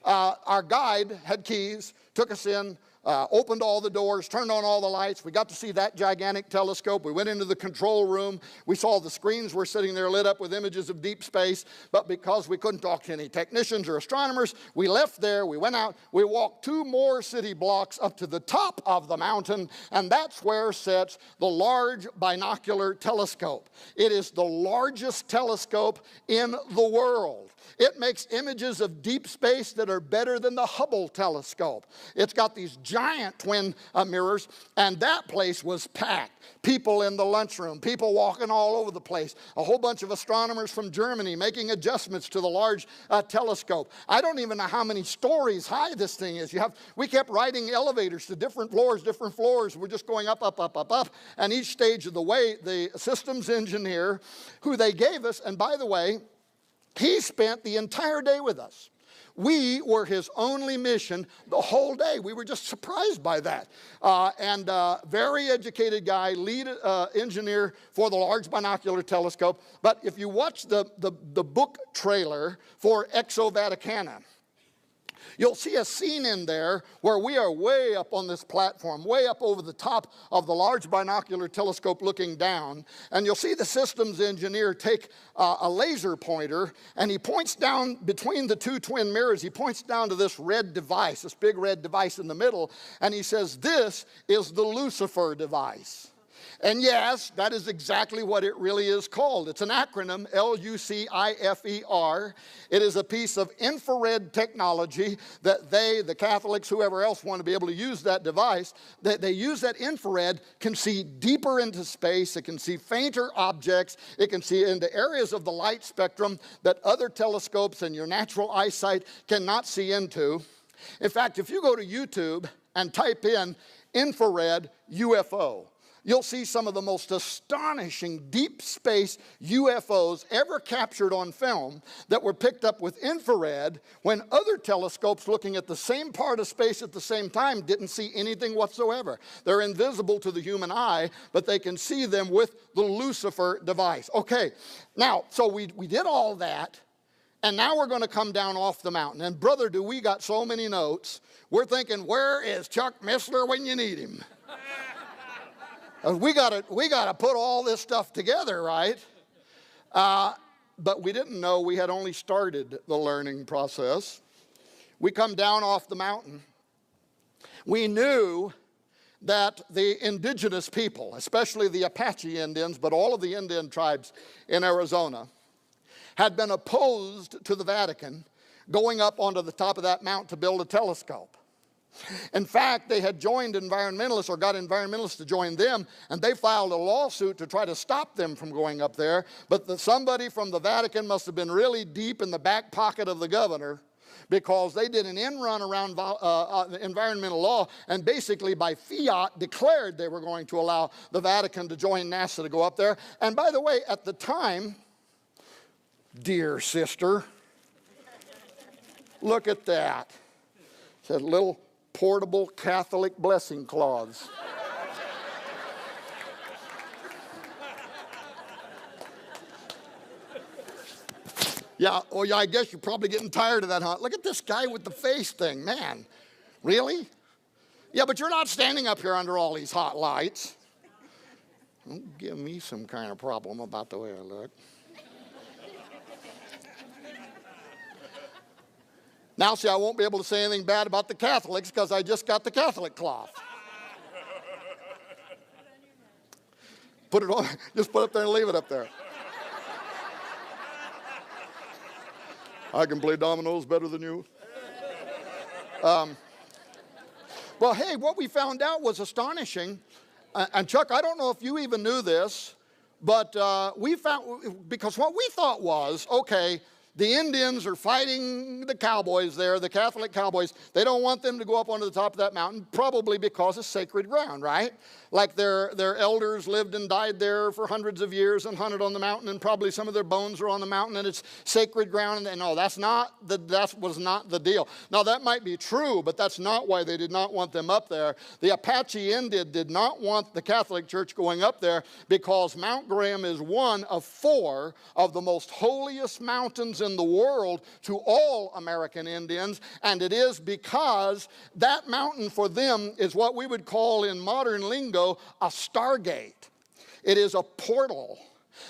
our guide had keys, took us in, opened all the doors, turned on all the lights. We got to see that gigantic telescope. We went into the control room. We saw the screens were sitting there lit up with images of deep space. But because we couldn't talk to any technicians or astronomers, we left there. We went out. We walked 2 more city blocks up to the top of the mountain, and that's where sits the large binocular telescope. It is the largest telescope in the world. It makes images of deep space that are better than the Hubble telescope. It's got these giant twin mirrors, and that place was packed. People in the lunchroom, people walking all over the place, a whole bunch of astronomers from Germany making adjustments to the large telescope. I don't even know how many stories high this thing is. We kept riding elevators to different floors. We're just going up, up, up, up, up, and each stage of the way, the systems engineer who they gave us, and by the way, he spent the entire day with us. We were his only mission the whole day. We were just surprised by that. Very educated guy, lead engineer for the Large Binocular Telescope. But if you watch the book trailer for Exo-Vaticana, you'll see a scene in there where we are way up on this platform, way up over the top of the Large Binocular Telescope looking down, and you'll see the systems engineer take a laser pointer, and he points down between the 2 twin mirrors. He points down to this red device, this big red device in the middle, and he says, this is the Lucifer device. And yes, that is exactly what it really is called. It's an acronym, L-U-C-I-F-E-R. It is a piece of infrared technology that they, the Catholics, whoever else want to be able to use that device, that they use that infrared, can see deeper into space. It can see fainter objects. It can see into areas of the light spectrum that other telescopes and your natural eyesight cannot see into. In fact, if you go to YouTube and type in infrared UFO, you'll see some of the most astonishing deep space UFOs ever captured on film that were picked up with infrared when other telescopes looking at the same part of space at the same time didn't see anything whatsoever. They're invisible to the human eye, but they can see them with the Lucifer device. Okay, now, so we did all that, and now we're going to come down off the mountain. And brother, do we got so many notes. We're thinking, where is Chuck Missler when you need him? We gotta put all this stuff together, right? But we didn't know we had only started the learning process. We come down off the mountain. We knew that the indigenous people, especially the Apache Indians, but all of the Indian tribes in Arizona, had been opposed to the Vatican going up onto the top of that mountain to build a telescope. In fact, they had joined environmentalists or got environmentalists to join them, and they filed a lawsuit to try to stop them from going up there. But somebody from the Vatican must have been really deep in the back pocket of the governor, because they did an end run around environmental law and basically by fiat declared they were going to allow the Vatican to join NASA to go up there. And by the way, at the time, dear sister, look at that. It's a little portable Catholic blessing clause. Yeah, oh yeah, I guess you're probably getting tired of that, huh? Look at this guy with the face thing, man. Really? Yeah, but you're not standing up here under all these hot lights. Don't give me some kind of problem about the way I look. Now, see, I won't be able to say anything bad about the Catholics because I just got the Catholic cloth. Put it on, just put it up there and leave it up there. I can play dominoes better than you. Well, hey, what we found out was astonishing. And Chuck, I don't know if you even knew this, but we found, because what we thought was, okay, the Indians are fighting the cowboys there, the Catholic cowboys. They don't want them to go up onto the top of that mountain, probably because it's sacred ground, right? Like their elders lived and died there for hundreds of years and hunted on the mountain, and probably some of their bones are on the mountain, and it's sacred ground. And no, that was not the deal. Now, that might be true, but that's not why they did not want them up there. The Apache Indian did not want the Catholic Church going up there because Mount Graham is one of 4 of the most holiest mountains in the world to all American Indians, and it is because that mountain for them is what we would call in modern lingo a stargate. It is a portal.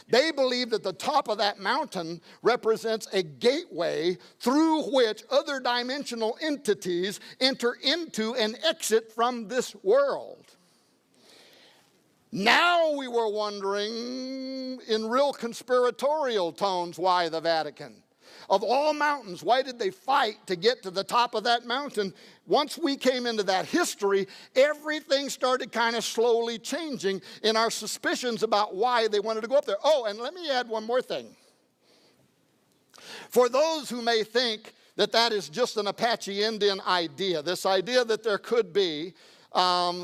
They believe that the top of that mountain represents a gateway through which other dimensional entities enter into and exit from this world. Now we were wondering in real conspiratorial tones, why the Vatican? Of all mountains, why did they fight to get to the top of that mountain? Once we came into that history, everything started kind of slowly changing in our suspicions about why they wanted to go up there. Oh, and let me add one more thing. For those who may think that that is just an Apache Indian idea, this idea that there could be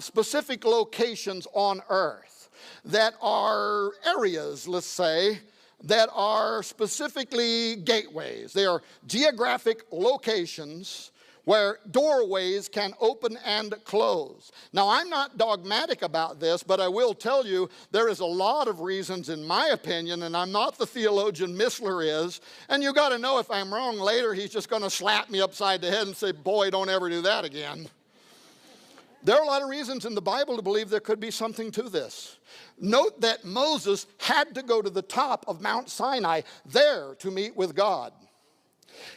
specific locations on Earth that are areas, let's say, that are specifically gateways. They are geographic locations where doorways can open and close. Now, I'm not dogmatic about this, but I will tell you there is a lot of reasons, in my opinion, and I'm not the theologian Missler is, and you got to know if I'm wrong later, he's just going to slap me upside the head and say, boy, don't ever do that again. There are a lot of reasons in the Bible to believe there could be something to this. Note that Moses had to go to the top of Mount Sinai there to meet with God.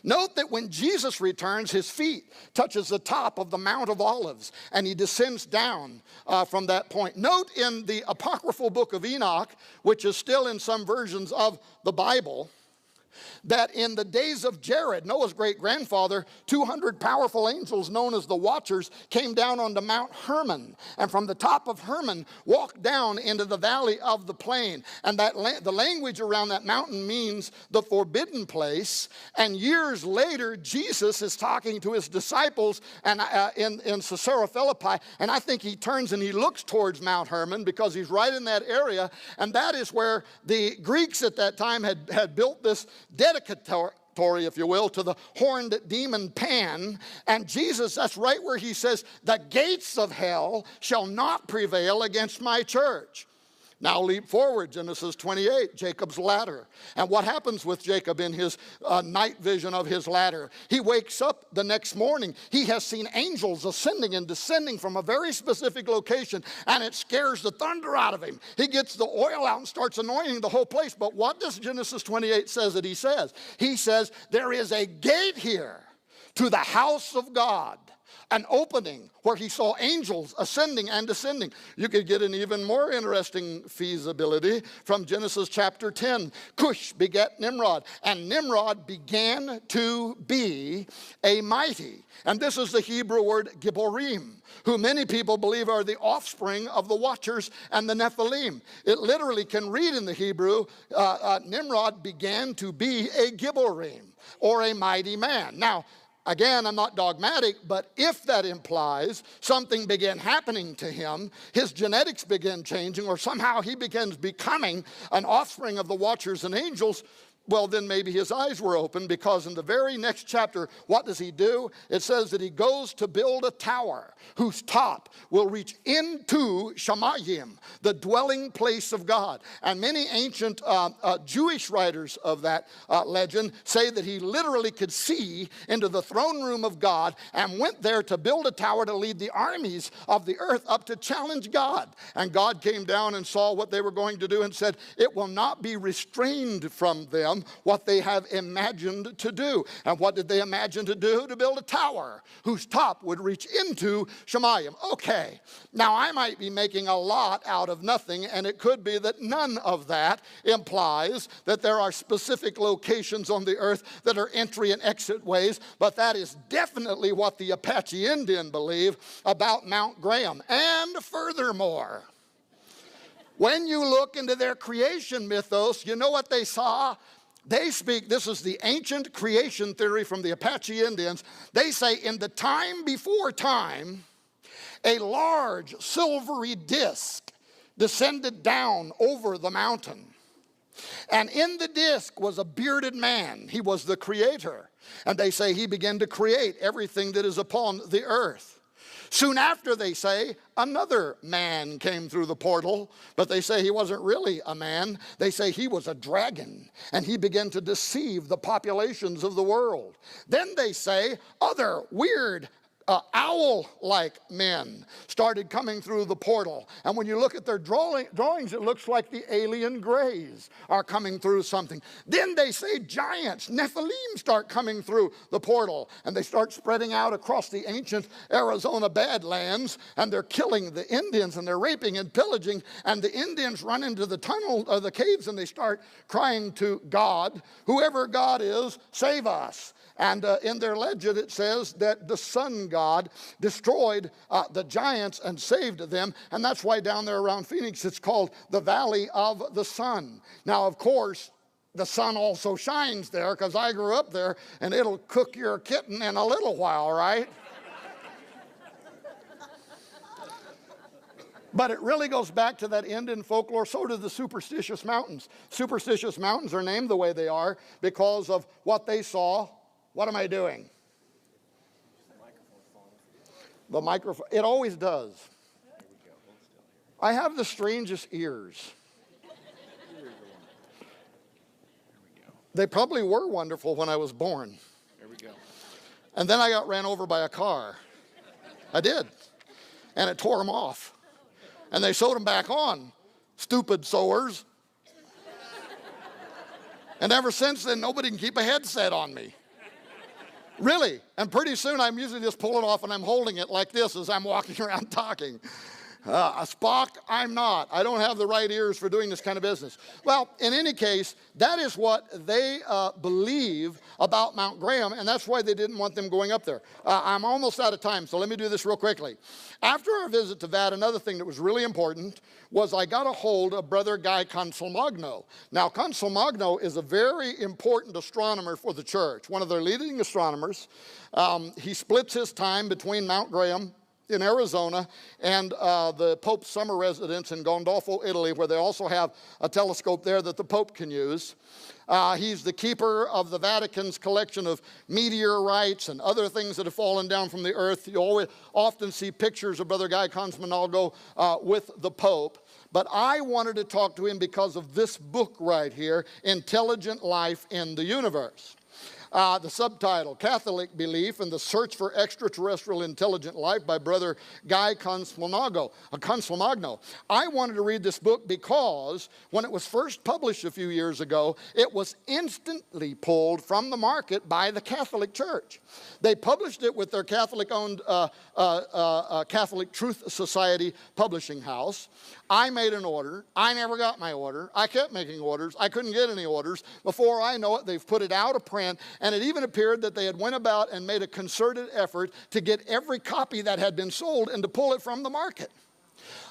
Note that when Jesus returns, his feet touches the top of the Mount of Olives, and he descends down from that point. Note in the apocryphal book of Enoch, which is still in some versions of the Bible, that in the days of Jared, Noah's great-grandfather, 200 powerful angels known as the Watchers came down onto Mount Hermon, and from the top of Hermon walked down into the valley of the plain. And the language around that mountain means the forbidden place. And years later, Jesus is talking to his disciples and in Caesarea Philippi, and I think he turns and he looks towards Mount Hermon because he's right in that area, and that is where the Greeks at that time had built this dedicatory, if you will, to the horned demon Pan. And Jesus, that's right where he says, the gates of hell shall not prevail against my church. Now leap forward, Genesis 28, Jacob's ladder. And what happens with Jacob in his night vision of his ladder? He wakes up the next morning. He has seen angels ascending and descending from a very specific location, and it scares the thunder out of him. He gets the oil out and starts anointing the whole place. But what does Genesis 28 says that he says? He says, there is a gate here to the house of God. An opening where he saw angels ascending and descending. You could get an even more interesting feasibility from Genesis chapter 10. Cush begat Nimrod, and Nimrod began to be a mighty. And this is the Hebrew word Gibborim, who many people believe are the offspring of the Watchers and the Nephilim. It literally can read in the Hebrew, Nimrod began to be a Gibborim, or a mighty man. Now, again, I'm not dogmatic, but if that implies something began happening to him, his genetics begin changing, or somehow he begins becoming an offspring of the Watchers and angels, well, then maybe his eyes were open, because in the very next chapter, what does he do? It says that he goes to build a tower whose top will reach into Shamayim, the dwelling place of God. And many ancient Jewish writers of that legend say that he literally could see into the throne room of God and went there to build a tower to lead the armies of the earth up to challenge God. And God came down and saw what they were going to do and said, it will not be restrained from them what they have imagined to do. And what did they imagine to do? To build a tower whose top would reach into Shamayim. Okay, now I might be making a lot out of nothing, and it could be that none of that implies that there are specific locations on the earth that are entry and exit ways, but that is definitely what the Apache Indian believe about Mount Graham. And furthermore, when you look into their creation mythos, you know what they saw? They speak, this is the ancient creation theory from the Apache Indians. They say in the time before time, a large silvery disc descended down over the mountain. And in the disc was a bearded man. He was the creator. And they say he began to create everything that is upon the earth. Soon after, they say, another man came through the portal, but they say he wasn't really a man. They say he was a dragon, and he began to deceive the populations of the world. Then they say other weird owl-like men started coming through the portal. And when you look at their drawings, it looks like the alien grays are coming through something. Then they say giants, Nephilim, start coming through the portal. And they start spreading out across the ancient Arizona Badlands. And they're killing the Indians, and they're raping and pillaging. And the Indians run into the tunnel or the caves, and they start crying to God, whoever God is, save us. And in their legend, it says that the sun god destroyed the giants and saved them. And that's why down there around Phoenix, it's called the Valley of the Sun. Now, of course, the sun also shines there, because I grew up there, and it'll cook your kitten in a little while, right? But it really goes back to that Indian folklore. So do the superstitious mountains. Superstitious mountains are named the way they are because of what they saw. What am I doing? The microphone. It always does. I have the strangest ears. They probably were wonderful when I was born. There we go. And then I got ran over by a car. I did. And it tore them off. And they sewed them back on. Stupid sewers. And ever since then, nobody can keep a headset on me. Really. And pretty soon I'm usually just pulling it off and I'm holding it like this as I'm walking around talking. Spock, I'm not. I don't have the right ears for doing this kind of business. Well, in any case, that is what they believe about Mount Graham, and that's why they didn't want them going up there. I'm almost out of time, so let me do this real quickly. After our visit to Vat, another thing that was really important was I got a hold of Brother Guy Consolmagno. Now, Consolmagno is a very important astronomer for the church, one of their leading astronomers. He splits his time between Mount Graham in Arizona and the Pope's summer residence in Gandolfo, Italy, where they also have a telescope there that the Pope can use. He's the keeper of the Vatican's collection of meteorites and other things that have fallen down from the earth. You often see pictures of Brother Guy Consolmagno with the Pope. But I wanted to talk to him because of this book right here, Intelligent Life in the Universe. The subtitle, Catholic Belief and the Search for Extraterrestrial Intelligent Life by Brother Guy Consolmagno. I wanted to read this book because when it was first published a few years ago, it was instantly pulled from the market by the Catholic Church. They published it with their Catholic-owned Catholic Truth Society publishing house. I made an order. I never got my order. I kept making orders. I couldn't get any orders. Before I know it, they've put it out of print, and it even appeared that they had went about and made a concerted effort to get every copy that had been sold and to pull it from the market.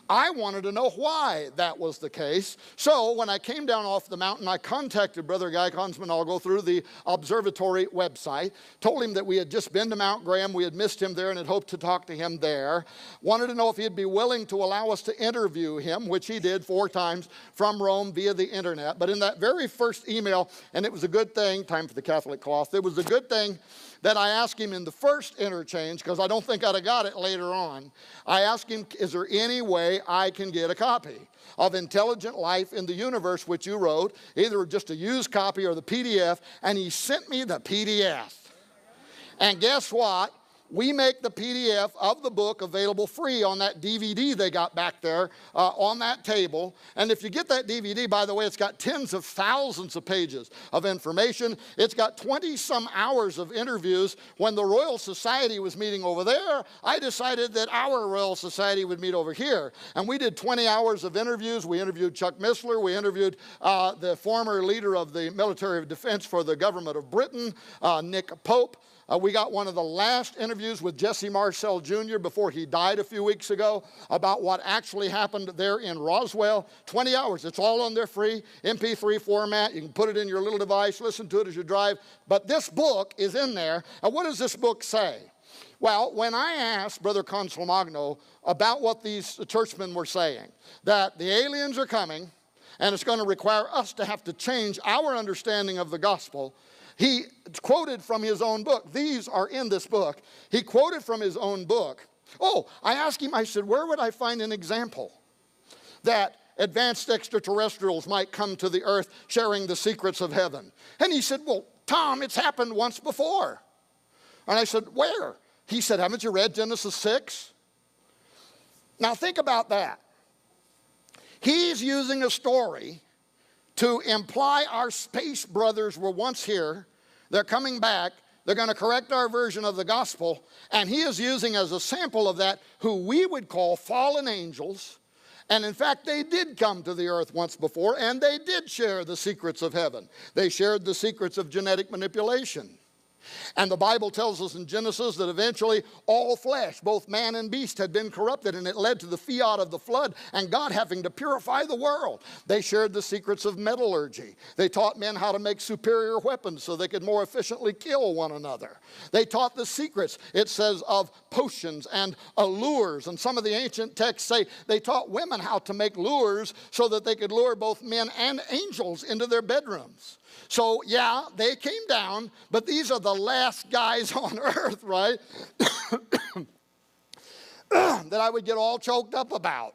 I wanted to know why that was the case. So when I came down off the mountain, I contacted Brother Guy Consolmagno through the observatory website, told him that we had just been to Mount Graham, we had missed him there and had hoped to talk to him there. Wanted to know if he'd be willing to allow us to interview him, which he did 4 times from Rome via the internet. But in that very first email, and it was a good thing, time for the Catholic cloth, it was a good thing that I asked him in the first interchange, because I don't think I'd have got it later on. I asked him, is there any way I can get a copy of Intelligent Life in the Universe, which you wrote, either just a used copy or the PDF, and he sent me the PDF. And guess what? We make the PDF of the book available free on that DVD they got back there on that table. And if you get that DVD, by the way, it's got tens of thousands of pages of information. It's got 20-some hours of interviews. When the Royal Society was meeting over there, I decided that our Royal Society would meet over here. And we did 20 hours of interviews. We interviewed Chuck Missler. We interviewed the former leader of the military of defense for the government of Britain, Nick Pope. We got one of the last interviews with Jesse Marcel Jr. before he died a few weeks ago about what actually happened there in Roswell. 20 hours. It's all on their free MP3 format. You can put it in your little device, listen to it as you drive. But this book is in there. And what does this book say? Well, when I asked Brother Consolmagno about what these churchmen were saying, that the aliens are coming and it's going to require us to have to change our understanding of the gospel, he quoted from his own book. These are in this book. He quoted from his own book. Oh, I asked him, I said, where would I find an example that advanced extraterrestrials might come to the earth sharing the secrets of heaven? And he said, well, Tom, it's happened once before. And I said, where? He said, haven't you read Genesis 6? Now think about that. He's using a story to imply our space brothers were once here, they're coming back, they're going to correct our version of the gospel, and he is using as a sample of that who we would call fallen angels, and in fact they did come to the earth once before, and they did share the secrets of heaven. They shared the secrets of genetic manipulation. And the Bible tells us in Genesis that eventually all flesh, both man and beast, had been corrupted, and it led to the fiat of the flood and God having to purify the world. They shared the secrets of metallurgy. They taught men how to make superior weapons so they could more efficiently kill one another. They taught the secrets, it says, of potions and allures. And some of the ancient texts say they taught women how to make lures so that they could lure both men and angels into their bedrooms. So, yeah, they came down, but these are the last guys on earth, right, that I would get all choked up about,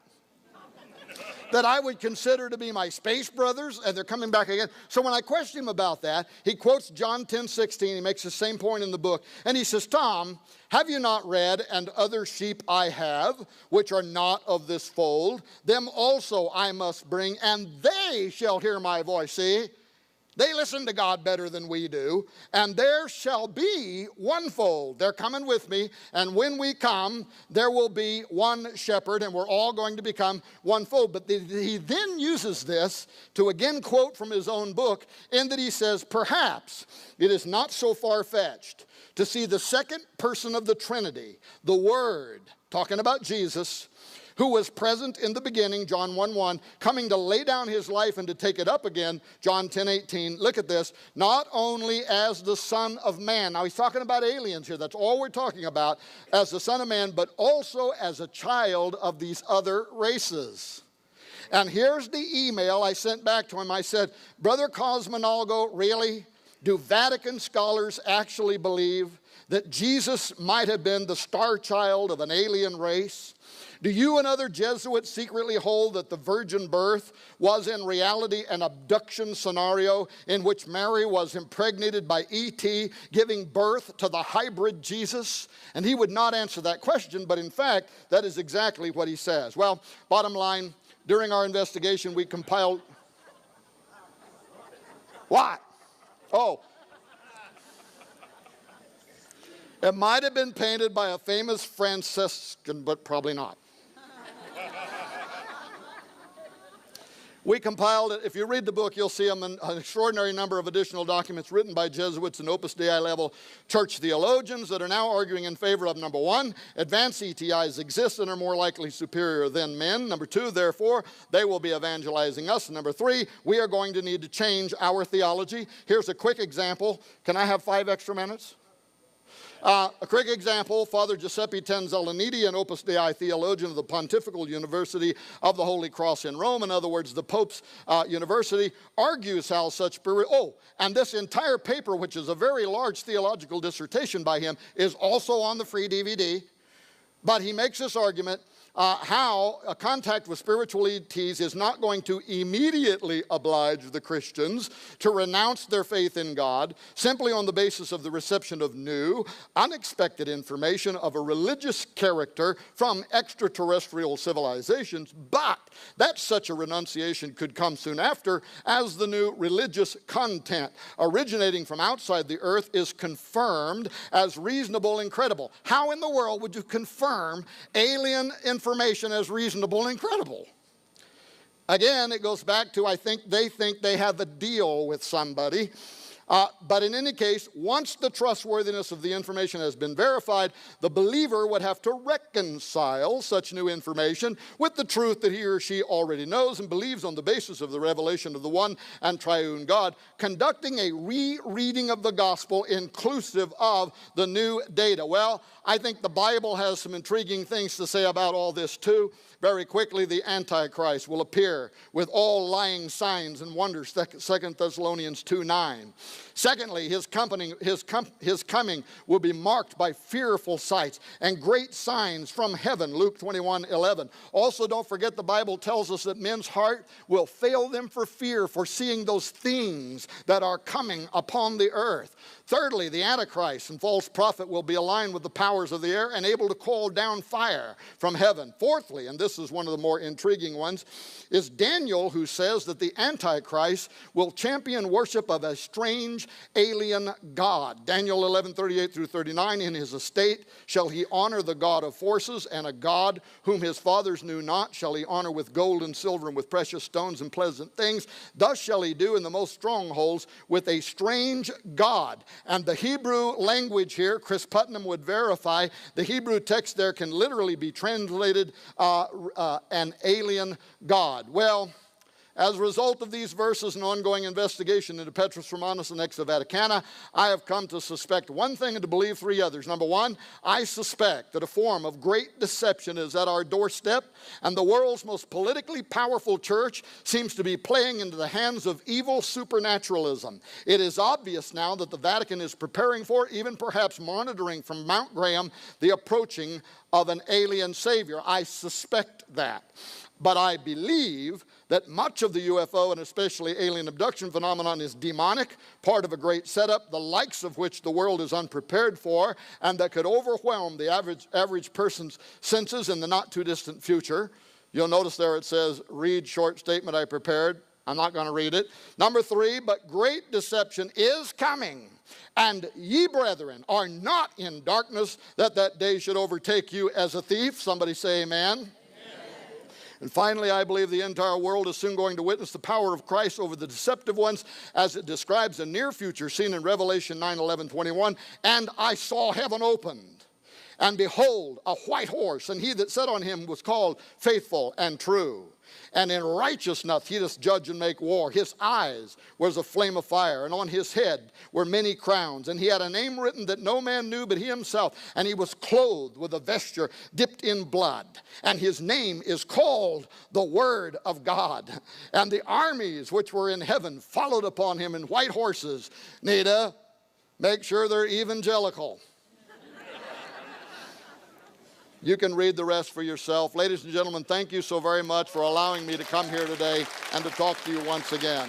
that I would consider to be my space brothers, and they're coming back again. So when I question him about that, he quotes John 10:16. He makes the same point in the book, and he says, Tom, have you not read, and other sheep I have, which are not of this fold, them also I must bring, and they shall hear my voice. See? They listen to God better than we do. And there shall be one fold. They're coming with me. And when we come, there will be one shepherd, and we're all going to become one fold. But he then uses this to again quote from his own book, in that he says, perhaps it is not so far-fetched to see the second person of the Trinity, the Word, talking about Jesus, who was present in the beginning, John 1:1, coming to lay down his life and to take it up again, John 10:18. Look at this. Not only as the Son of Man. Now he's talking about aliens here. That's all we're talking about. As the Son of Man, but also as a child of these other races. And here's the email I sent back to him. I said, Brother Cosmonalgo, really? Do Vatican scholars actually believe that Jesus might have been the star child of an alien race? Do you and other Jesuits secretly hold that the virgin birth was in reality an abduction scenario in which Mary was impregnated by E.T., giving birth to the hybrid Jesus? And he would not answer that question, but in fact, that is exactly what he says. Well, bottom line, during our investigation, we compiled... What? Oh. It might have been painted by a famous Franciscan, but probably not. We compiled it. If you read the book, you'll see an extraordinary number of additional documents written by Jesuits and Opus Dei level church theologians that are now arguing in favor of, number one, advanced ETIs exist and are more likely superior than men. Number two, therefore, they will be evangelizing us. And number three, we are going to need to change our theology. Here's a quick example. Can I have 5 extra minutes? A quick example, Father Giuseppe Tenzellaniti, an Opus Dei theologian of the Pontifical University of the Holy Cross in Rome, in other words, the Pope's university, argues how such and this entire paper, which is a very large theological dissertation by him, is also on the free DVD. But he makes this argument how a contact with spiritual ETs is not going to immediately oblige the Christians to renounce their faith in God simply on the basis of the reception of new, unexpected information of a religious character from extraterrestrial civilizations, but that such a renunciation could come soon after as the new religious content originating from outside the earth is confirmed as reasonable and credible. How in the world would you confirm alien information as reasonable and credible? Again, it goes back to, I think they have a deal with somebody. But in any case, once the trustworthiness of the information has been verified, the believer would have to reconcile such new information with the truth that he or she already knows and believes on the basis of the revelation of the one and triune God, conducting a rereading of the gospel inclusive of the new data. Well, I think the Bible has some intriguing things to say about all this too. Very quickly, the Antichrist will appear with all lying signs and wonders, 2 Thessalonians 2:9. Secondly, his coming will be marked by fearful sights and great signs from heaven, Luke 21:11. Also, don't forget the Bible tells us that men's heart will fail them for fear, for seeing those things that are coming upon the earth. Thirdly, the Antichrist and false prophet will be aligned with the powers of the air and able to call down fire from heaven. Fourthly, and this is one of the more intriguing ones, is Daniel, who says that the Antichrist will champion worship of a strange alien god. Daniel 11:38 through 39, in his estate shall he honor the God of forces, and a God whom his fathers knew not shall he honor with gold and silver and with precious stones and pleasant things. Thus shall he do in the most strongholds with a strange god. And the Hebrew language here, Chris Putnam would verify, the Hebrew text there can literally be translated an alien god. Well, as a result of these verses and ongoing investigation into Petrus Romanus and Ex Vaticana, I have come to suspect one thing and to believe 3 others. Number one, I suspect that a form of great deception is at our doorstep, and the world's most politically powerful church seems to be playing into the hands of evil supernaturalism. It is obvious now that the Vatican is preparing for, even perhaps monitoring from Mount Graham, the approaching of an alien savior. I suspect that. But I believe that much of the UFO and especially alien abduction phenomenon is demonic, part of a great setup, the likes of which the world is unprepared for, and that could overwhelm the average person's senses in the not too distant future. You'll notice there it says, read short statement I prepared. I'm not going to read it. Number 3, but great deception is coming. And ye, brethren, are not in darkness, that that day should overtake you as a thief. Somebody say amen. Amen. And finally, I believe the entire world is soon going to witness the power of Christ over the deceptive ones, as it describes the near future seen in Revelation 9:11-21. And I saw heaven opened, and behold, a white horse, and he that sat on him was called Faithful and True. And in righteousness he doth judge and make war. His eyes were as a flame of fire, and on his head were many crowns. And he had a name written that no man knew but he himself. And he was clothed with a vesture dipped in blood. And his name is called the Word of God. And the armies which were in heaven followed upon him in white horses. Nita, make sure they're evangelical. You can read the rest for yourself. Ladies and gentlemen, thank you so very much for allowing me to come here today and to talk to you once again.